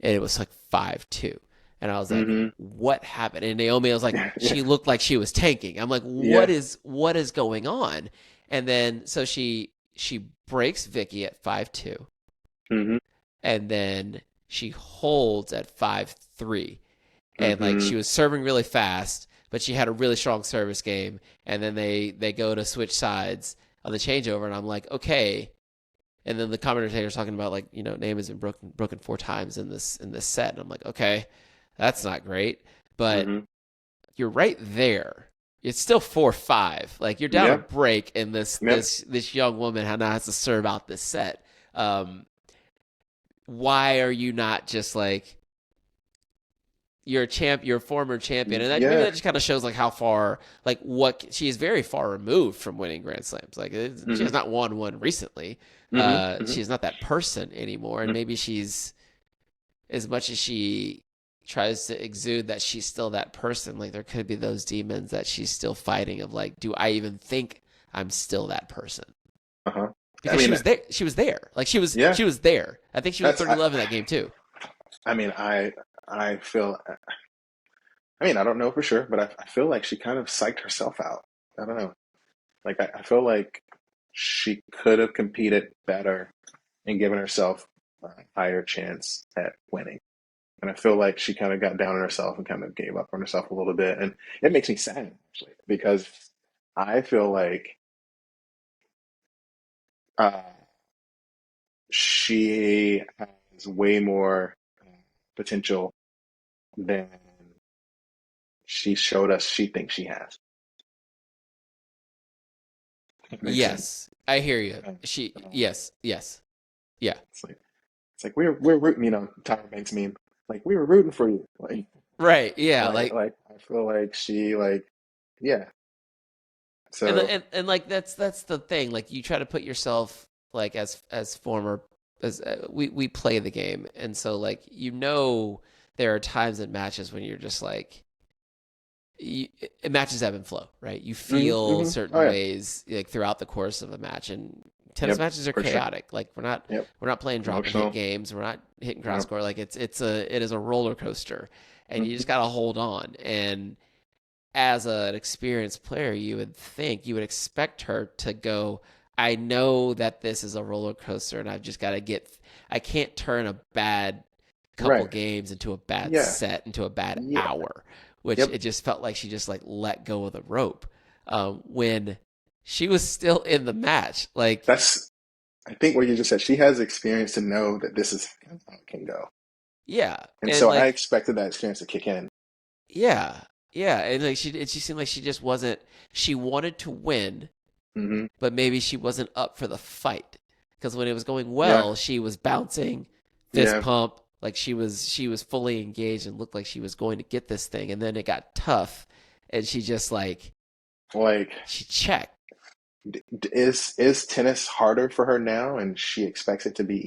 and it was like 5-2, and I was like, Hmm. "What happened?" And Naomi, I was like, Yeah. she looked like she was tanking. I'm like, Yeah. what is going on?" And then so she breaks Vicky at 5-2, Hmm. and then she holds at 5-3, and like Hmm. she was serving really fast, but she had a really strong service game, and then they go to switch sides on the changeover, and I'm like, okay. And then the commentator's talking about like Name has been broken 4 times in this set, and I'm like, okay, that's not great, but Hmm. you're right there. It's still 4-5. Like you're down a Yeah. break, and Yep. this young woman now has to serve out this set. Um, why are you not just like you're a champ, you're a former champion, and maybe Yeah. that just kind of shows like how far, like what she is very far removed from winning Grand Slams. Like she has not won one recently. She's not that person anymore, and maybe she's as much as she tries to exude that she's still that person. Like there could be those demons that she's still fighting. Of like, do I even think I'm still that person? Because she was there. She was there. Like she was there. I think she was 30-11 in that game too. I mean, I feel. I mean, I don't know for sure, but I feel like she kind of psyched herself out. I don't know. Like I feel like she could have competed better and given herself a higher chance at winning. And I feel like she kind of got down on herself and kind of gave up on herself a little bit. And it makes me sad actually because I feel like uh, she has way more potential than she showed us she thinks she has. That makes sense. Yes, I hear you. Uh, Yes, yeah. it's like we're rooting, Tyra Banks meme. Like we were rooting for you. Right, yeah, Like I feel like she yeah. and So like that's the thing. Like you try to put yourself like as former as we play the game, and so like there are times in matches when you're just like matches ebb and flow, right? You feel certain oh yeah. ways like throughout the course of a match, and tennis Yep, matches are for sure. chaotic. Like Yep. we're not playing drop and hit Emotional. games. We're not hitting cross Yep. score. Like it is a roller coaster, and you just hmm gotta hold on. And as an experienced player, you would expect her to go, I know that this is a roller coaster and I've just got to I can't turn a bad couple Right. games into a bad Yeah. set, into a bad Yeah. hour, which Yep. it just felt like she just like let go of the rope when she was still in the match. Like, That's I think what you just said. She has experience to know that this is how it can go. yeah. And And so I like, expected that experience to kick in. yeah. Yeah. And like, she seemed like she just wasn't, she wanted to win, hmm but maybe she wasn't up for the fight because when it was going Yeah. well, she was bouncing, fist Yeah. pump, like she was fully engaged and looked like she was going to get this thing. And then it got tough, and she just like Like she checked. is tennis harder for her now, and she expects it to be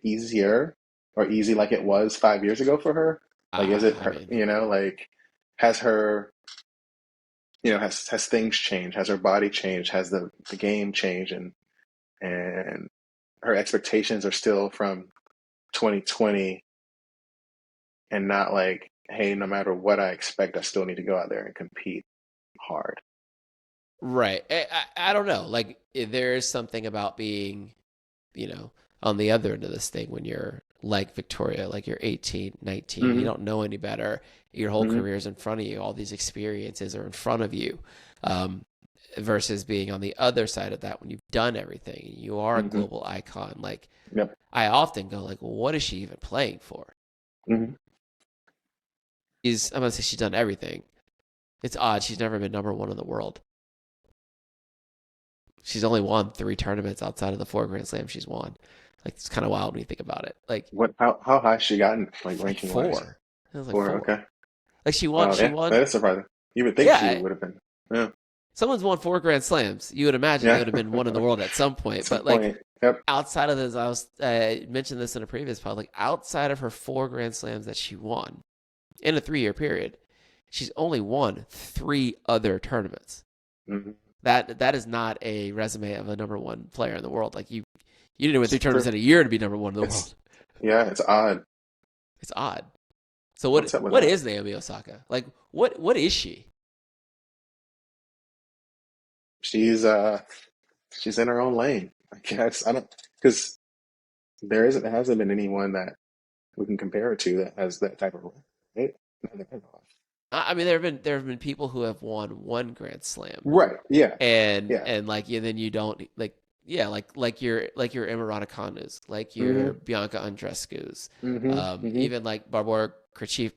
easier, or easy like it was 5 years ago for her? Like, is it I her? mean, Like, has her? Has things changed? Has her body changed? Has the game changed? And her expectations are still from 2020, and not like, hey, no matter what I expect, I still need to go out there and compete hard. right? I don't know. Like there is something about being, on the other end of this thing when you're like Victoria, like you're 18, 19, you hmm don't know any better. Your whole hmm career is in front of you. All these experiences are in front of you. Um, versus being on the other side of that when you've done everything. You are a hmm global icon. Like Yep. I often go like, well, what is she even playing for? hmm I'm gonna say she's done everything. It's odd. She's never been number one in the world. She's only won 3 tournaments outside of the 4 Grand Slams she's won. Like it's kind of wild when you think about it. Like What? How high has she gotten, like like ranking wise? four. It was like Four. four. Okay. Like she won. Wow. She Yeah, won. that is surprising. You would think she Yeah. would have been. Yeah. Someone's won 4 Grand Slams. You would imagine they Yeah. would have been one in the world at some At point. some But like point. Yep. outside of this, I mentioned this in a previous pod. Like outside of her 4 Grand Slams that she won in a 3-year period, she's only won 3 other tournaments. hmm That is not a resume of a number one player in the world. Like you didn't win It's 3 tournaments true. in a year to be number one in the world. It's yeah. It's odd. It's odd. So What's up with what that? is Naomi Osaka? Like what is she? She's she's in her own lane. I guess I don't because there hasn't been anyone that we can compare her to that has that type of role, right? Not that I know of. I mean, there have been people who have won 1 Grand Slam, Right. Yeah. and Yeah. like then you don't like yeah like your Emma Raducanu's, like your hmm Bianca Andreescu's, hmm even like Barbara Krejcik.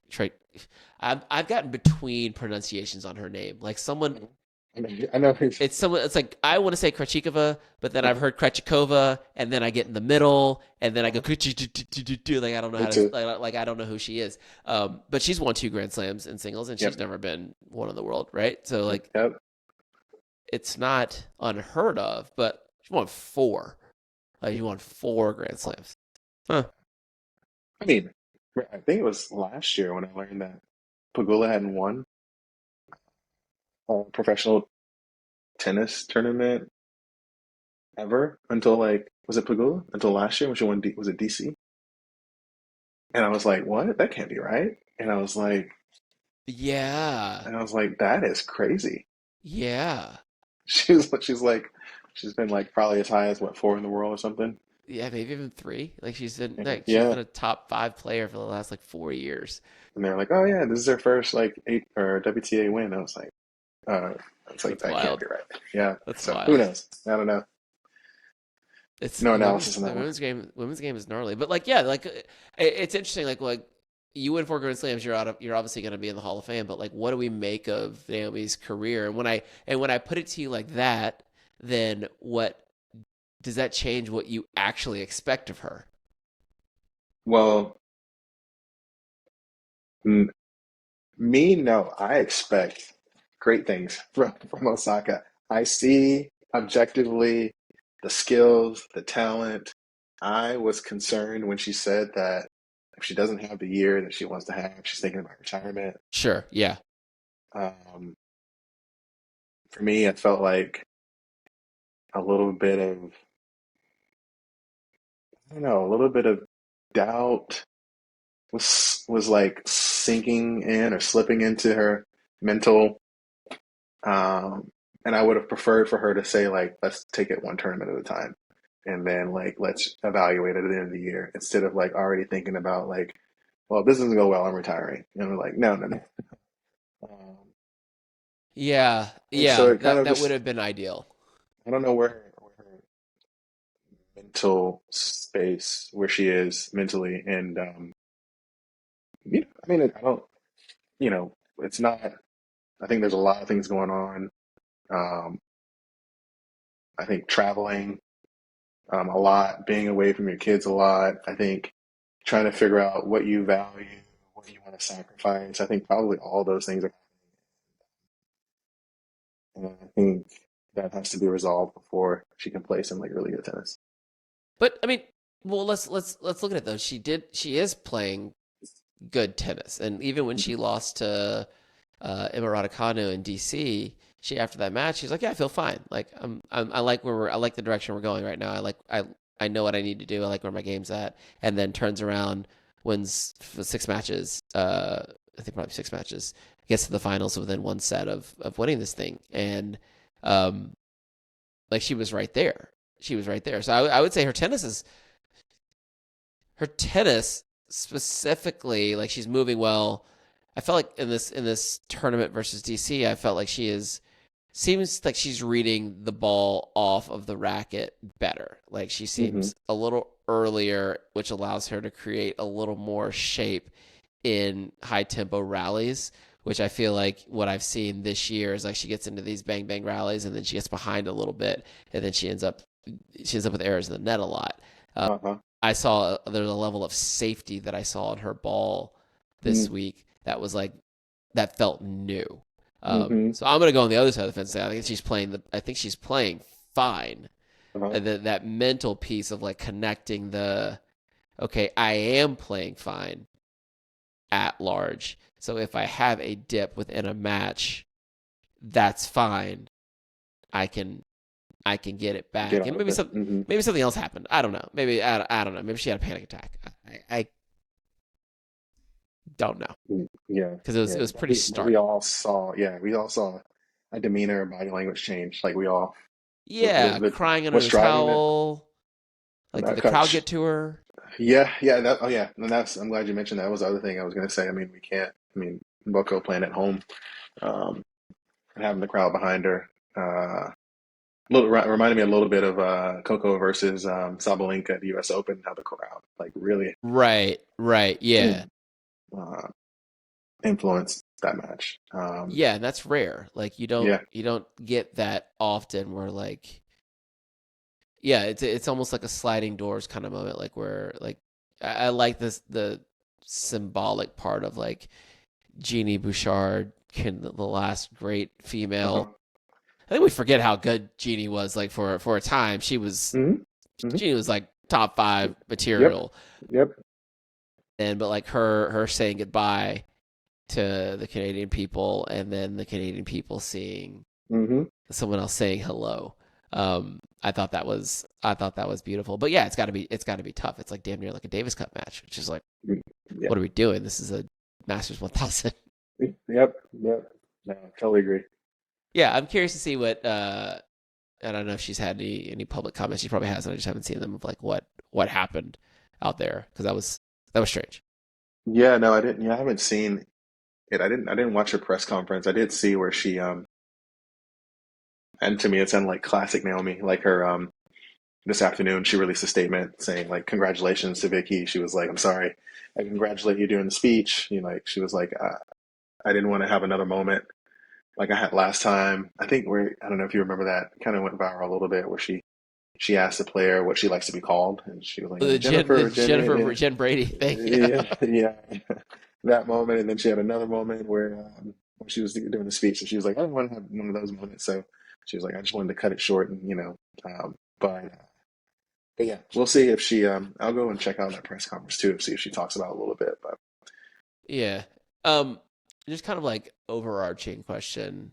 I've gotten between pronunciations on her name. Like someone I know. It's someone. It's like I want to say Krejcikova, but then I've heard Krejcikova, and then I get in the middle, and then I go like I don't know Me how to too. like I don't know who she is. But she's won 2 Grand Slams in singles, and she's Yep. never been one in the world, right? So like Yep. it's not unheard of, but she won four. Like she won 4 Grand Slams. Huh. I mean, I think it was last year when I learned that Pagula hadn't won a professional tennis tournament ever until like was it Pagula until last year when she won was it DC? And I was like, what? That can't be right. And I was like, Yeah. that is crazy. Yeah. She's been like probably as high as what 4 in the world or something. Yeah, maybe even three. She's Yeah. been a top 5 player for the last like 4 years. And they're like, oh yeah, this is her first like eight or WTA win. Uh, I was like, That's that can't wild. be right. Yeah. That's So who wild. knows? I don't know. It's No the analysis women's on the that one. women's game. Women's game is gnarly, but like yeah, like it's interesting. Like you win 4 Grand Slams, you're obviously going to be in the Hall of Fame. But like, what do we make of Naomi's career? And when I put it to you like that, then what does that change what you actually expect of her? Well, m me, no. I expect great things from Osaka. I see objectively the skills, the talent. I was concerned when she said that if she doesn't have the year that she wants to have, she's thinking about retirement. Sure, yeah, Um, for me, it felt like a little bit of, I don't know, a little bit of doubt was like sinking in or slipping into her mental. And I would have preferred for her to say like, let's take it one tournament at a time, and then like let's evaluate it at the end of the year instead of like already thinking about like, well, if this doesn't go well, I'm retiring. And we're like, no, no, no. yeah, And so yeah. it kind That of that would just, have been ideal. I don't know where her mental space, where she is mentally, and I mean, I don't, it's not. I think there's a lot of things going on. Um, I think traveling a lot, being away from your kids a lot. I think trying to figure out what you value, what you want to sacrifice. I think probably all those things are, and I think that has to be resolved before she can play some like really good tennis. But I mean, well, let's look at it though. She is playing good tennis, and even when she Mhm. lost to Emma Raducanu in DC, she after that match, she's like, "Yeah, I feel fine. Like I like I like the direction we're going right now. I know what I need to do. I like where my game's at." And then turns around, wins 6 matches. I think probably 6 matches. Gets to the finals within one set of winning this thing, and um, like she was right there. She was right there. So I would say her tennis specifically, like she's moving well. I felt like in this tournament versus DC, I felt like she is seems like she's reading the ball off of the racket better. Like she Mhm. seems a little earlier, which allows her to create a little more shape in high tempo rallies, which I feel like what I've seen this year is like she gets into these bang bang rallies and then she gets behind a little bit and then she ends up with errors in the net a lot. Uh, Uh-huh. I saw there's a level of safety that I saw in her ball this Mm. week that was like that felt new. Mhm. So I'm gonna go on the other side of the fence. I think she's playing fine. Uh-huh. And then that mental piece of like connecting okay, I am playing fine at large. So if I have a dip within a match, that's fine. I can I can get it Get back. And out of it. Mhm. maybe something else happened. I don't know. Maybe I don't know. Maybe she had a panic attack. I don't know Yeah. because it Yeah. was But pretty we stark. all saw, yeah, we all saw a demeanor, body language change. Like we all, Yeah, crying under what's the driving it? towel. Like, did That the crowd coach. get to her? Yeah, yeah, oh yeah, and I'm glad you mentioned that. That was the other thing I was gonna say. I mean, we can't. I mean, Mboko playing at home, um, and having the crowd behind her, reminded me a little bit of Coco versus Sabalenka at the U.S. Open. How the crowd like really Right, right, yeah. uh, influenced that match. Yeah, and that's rare. Like Yeah. you don't get that often where like yeah, it's almost like a sliding doors kind of moment, like where like I like this the symbolic part of like Eugenie Bouchard, the last great Uh-huh. female. I think we forget how good Jeannie was. Like for a time, Hmm. Hmm. Jeannie was like top five Yep. material. Yep. And but like her saying goodbye to the Canadian people, and then the Canadian people seeing Hmm. someone else saying hello. I thought that was beautiful. But yeah, it's got to be tough. It's like damn near like a Davis Cup match, which is like, Yeah. what are we doing? This is a Masters 1000. Yep. Yep. No, totally agree. Yeah, I'm curious to see what. I don't know if she's had any public comments. She probably hasn't. I just haven't seen them of like what happened out there because that was strange. Yeah, no, I didn't. Yeah, I haven't seen it. I didn't watch her press conference. I did see where she and to me it sounded like classic Naomi. Like her this afternoon she released a statement saying like congratulations to Vicky. She was like, I'm sorry. I congratulate you during the speech. You know, like she was like I didn't want to have another moment like I had last time. I think where I don't know if you remember that kind of went viral a little bit where she asked the player what she likes to be called, and she was like, The Jennifer, Jenny, Jen Brady thing. yeah, yeah, that moment. And then she had another moment where when she was doing the speech, and she was like, I don't want to have one of those moments. So she was like, I just wanted to cut it short, and um, but, uh, but yeah, we'll see if she. I'll go and check out that press conference too, and see if she talks about it a little bit. But Yeah. Just kind of like overarching question: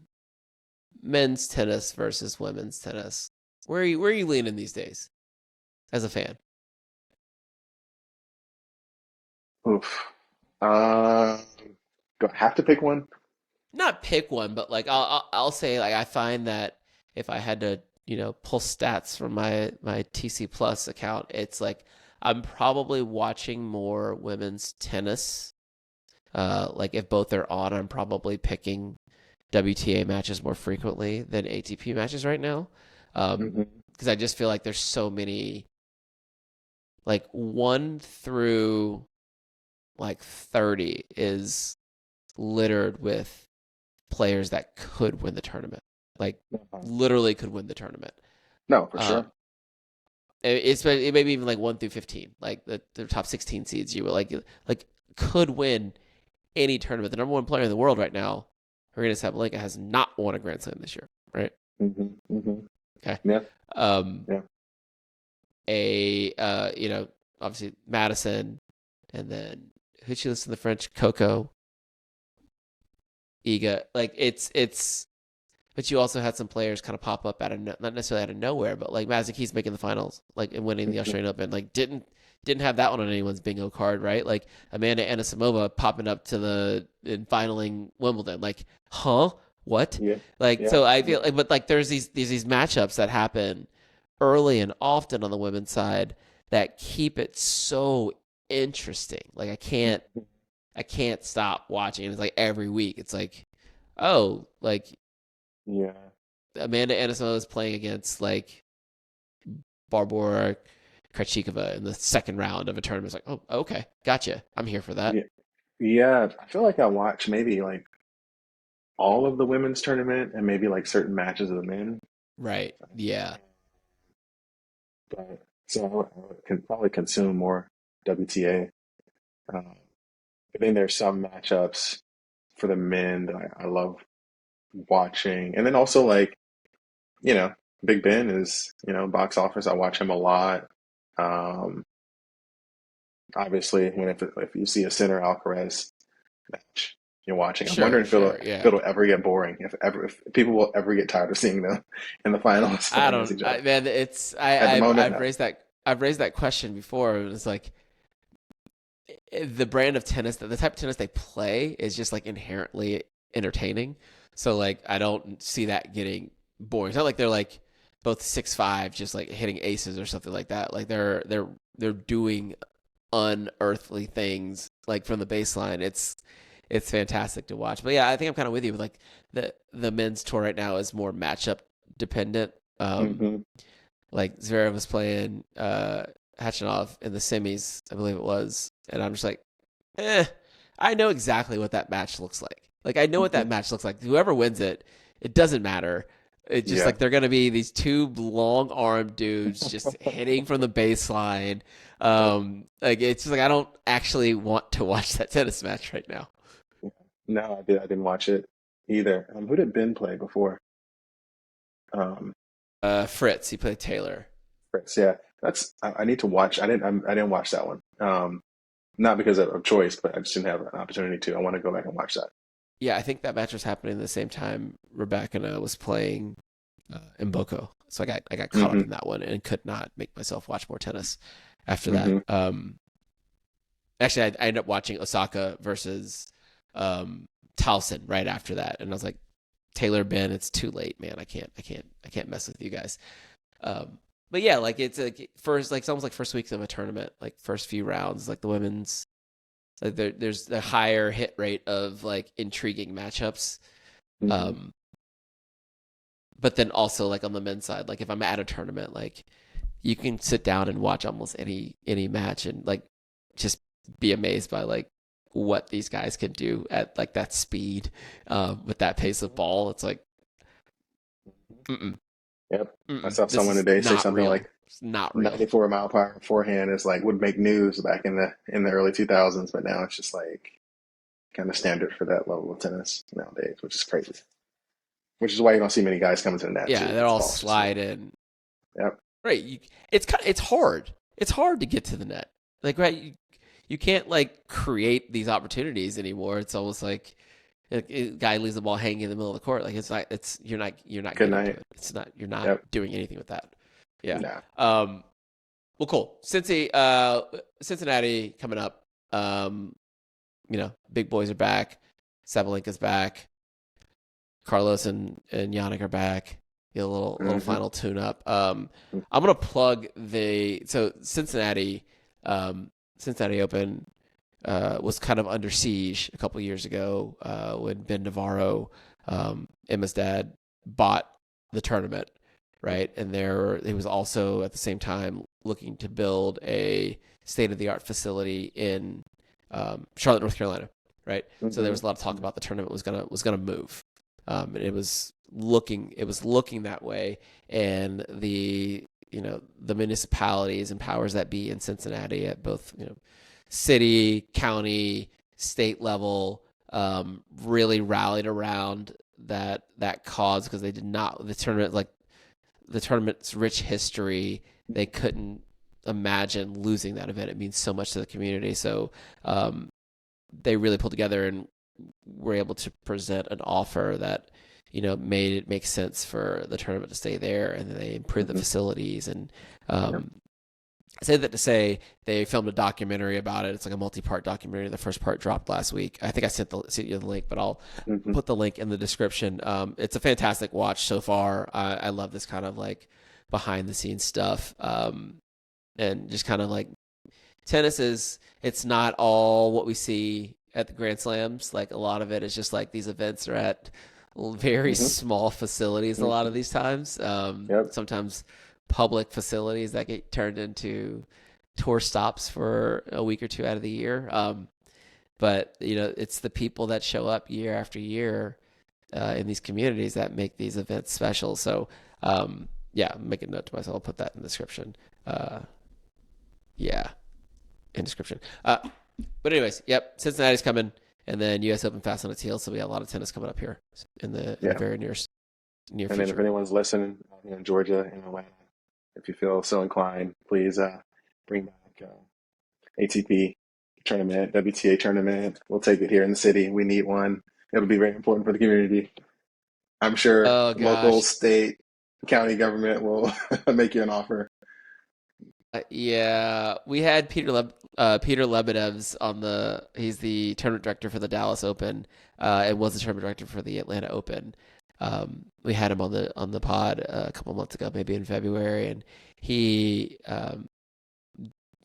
men's tennis versus women's tennis. Where are you leaning these days as a fan? oof. Uh, do I have to pick one? Not pick one, but like I'll say like I find that if I had to pull stats from my TC Plus account, it's like I'm probably watching more women's tennis. Like if both are on, I'm probably picking WTA matches more frequently than ATP matches right now. Hmm. Because I just feel like there's so many like 1 through like 30 is littered with players that could win the tournament. Like Uh-huh. literally could win the tournament. No, for sure. Um, it may be even like 1 through 15, like the top 16 seeds. You were like could win any tournament. The number one player in the world right now, Arena Sabalenka, has not won a Grand Slam this year, right? Hmm. Hmm. Okay. Yeah, Um, yeah. obviously Madison, and then who'd she listen to the French? Coco, Iga. Like it's but you also had some players kind of pop up out of not necessarily out of nowhere, but like Mazuki's making the finals, like and winning the Mhm. Australian Open, like didn't have that one on anyone's bingo card, right? Like Amanda Anisimova popping up to the in finaling Wimbledon, like huh, what? Yeah, Like yeah, so I yeah. feel like, but like there's these matchups that happen early and often on the women's side that keep it so interesting. Like I can't stop watching. It's like every week. It's like, oh, like Yeah. Amanda Anisimova is playing against like Barbora Krejcikova in the second round of a tournament. It's like, oh, okay, gotcha. I'm here for that. Yeah. Yeah. I feel like I watch maybe like all of the women's tournament and maybe like certain matches of the men. Right. Yeah. But so can probably consume more WTA. But then there's some matchups for the men that I love watching. And then also like, you know, Big Ben is, box office. I watch him a lot. Um, Obviously when if you see a center Alcaraz match you're watching. I'm Sure. wondering Sure. if Yeah. it'll ever get boring, if people will ever get tired of seeing them in the finals I playing against don't. each other. Man, it's At the moment, I've no. raised that question before. And it's like the brand of tennis, the type of tennis they play is just like inherently entertaining. So like I don't see that getting boring. It's not like they're like both 6'5", just like hitting aces or something like that. Like they're doing unearthly things like from the baseline. It's fantastic to watch. But yeah, I think I'm kind of with you. Like the men's tour right now is more matchup dependent. Hmm. Like Zverev was playing Khachanov in the semis, I believe it was, and I'm just like, I know exactly what that match looks like. Like, I know what that Hmm. match looks like. Whoever wins it, it doesn't matter. It's just Yeah. like they're going to be these two long armed dudes just hitting from the baseline. Yep. Like, it's just like I don't actually want to watch that tennis match right now. Yeah. No, I didn't watch it either. Who did Ben play before? Um, Fritz, he played Taylor. Fritz. Yeah, I need to watch. I didn't watch that one. Not because of choice, but I just didn't have an opportunity to. I want to go back and watch that. Yeah, I think that match was happening the same time Rebecca was playing Mboko. So I got caught up Hmm. in that one and could not make myself watch more tennis after that. Hmm. Actually, I ended up watching Osaka versus Towson right after that, and I was like, Taylor Ben, it's too late, man. I can't mess with you guys. But yeah, like it's like first, like it's almost like first weeks of a tournament, like first few rounds, like the women's, like there's the higher hit rate of like intriguing matchups. Hmm. Um, but then also like on the men's side, like if I'm at a tournament, like you can sit down and watch almost any match and like just be amazed by like what these guys can do at like that speed, with that pace of ball. It's like, mm-mm, Yep. I mm-mm, saw this someone is today say not something real. like It's not real. 94 mile per hour forehand is like would make news back in the early 2000s, but now it's just like kind of standard for that level of tennis nowadays, which is crazy. Which is why you don't see many guys coming to the net too, Yeah, they're because the all ball's just moving. sliding. Yep. Right. It's hard. It's hard to get to the net. Like, right, you can't like create these opportunities anymore. It's almost like a guy leaves the ball hanging in the middle of the court. Like it's you're not Good getting to night. it. It's not you're not Yep. doing anything with that. Yeah. Nah. Well, cool. Cincinnati coming up. Um, big boys are back. Sabalenka's back. Carlos and Yannick are back. Get a little Hmm. final tune up. I'm gonna plug Cincinnati. Cincinnati Open was kind of under siege a couple years ago when Ben Navarro, Emma's dad, bought the tournament, right? And he was also at the same time looking to build a state of the art facility in Charlotte, North Carolina, right? So there Hmm. was a lot of talk about the tournament was gonna move, and it was looking that way, and the municipalities and powers that be in Cincinnati at both city, county, state level, really rallied around that cause because they did not the tournament's rich history. They couldn't imagine losing that event. It means so much to the community. So they really pulled together and were able to present an offer that made it make sense for the tournament to stay there, and then they improved the Hmm. facilities. And Yep. I say that to say they filmed a documentary about it. It's like a multi-part documentary. The first part dropped last week. I think I sent you the link, but I'll Hmm. put the link in the description. It's a fantastic watch so far. I love this kind of like behind the scenes stuff, and just kind of like tennis it's not all what we see at the Grand Slams. Like a lot of it is just like these events are at very Hmm. small facilities a lot of Hmm. these times. Yep. Sometimes public facilities that get turned into tour stops for a week or two out of the year. But it's the people that show up year after year in these communities that make these events special. So yeah, make a note to myself. I'll put that in the description. Uh, yeah, in description. But anyways, yep, Cincinnati's coming, and then U.S. Open fast on its heels. So we got a lot of tennis coming up here in the Yeah. very near And then if future. anyone's listening in Georgia and Atlanta, if you feel so inclined, please bring back ATP tournament, WTA tournament. We'll take it here in the city. We need one. It'll be very important for the community. I'm sure Oh local, gosh, state, county government will make you an offer. yeah, we had Peter Lebedev's on the. He's the tournament director for the Dallas Open, and was the tournament director for the Atlanta Open. We had him on the pod a couple months ago, maybe in February, and he,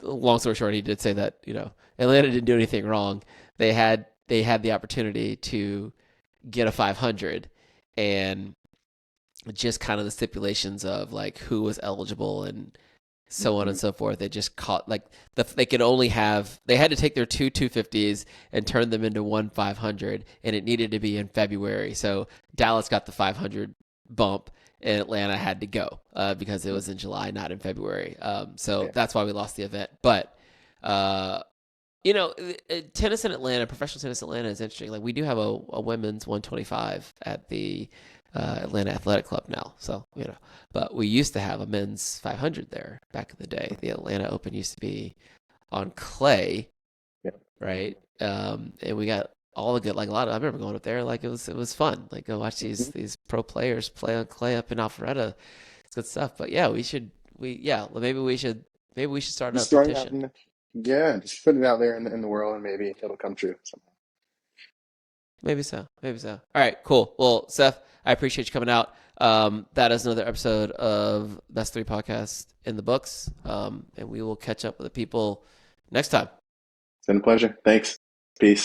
long story short, he did say that Atlanta didn't do anything wrong. They had the opportunity to get a 500, and just kind of the stipulations of like who was eligible and so on and so forth. They just caught like they could only they had to take their two 250s and turn them into one 500, and it needed to be in February. So Dallas got the 500 bump, and Atlanta had to go because it was in July, not in February. So that's why we lost the event. But tennis in Atlanta, professional tennis in Atlanta is interesting. Like we do have a women's 125 at the Atlanta Athletic Club now. So, but we used to have a men's 500 there back in the day. The Atlanta Open used to be on clay, right? And we got all the good, like I remember going up there, like it was fun. Like go watch these pro players play on clay up in Alpharetta. It's good stuff. But yeah, maybe we should start a petition. Just put it out there in the world, and maybe it'll come true somehow. Maybe so. All right, cool. Well, Seth, I appreciate you coming out. That is another episode of Best 3 Podcast in the books. And we will catch up with the people next time. It's been a pleasure. Thanks. Peace.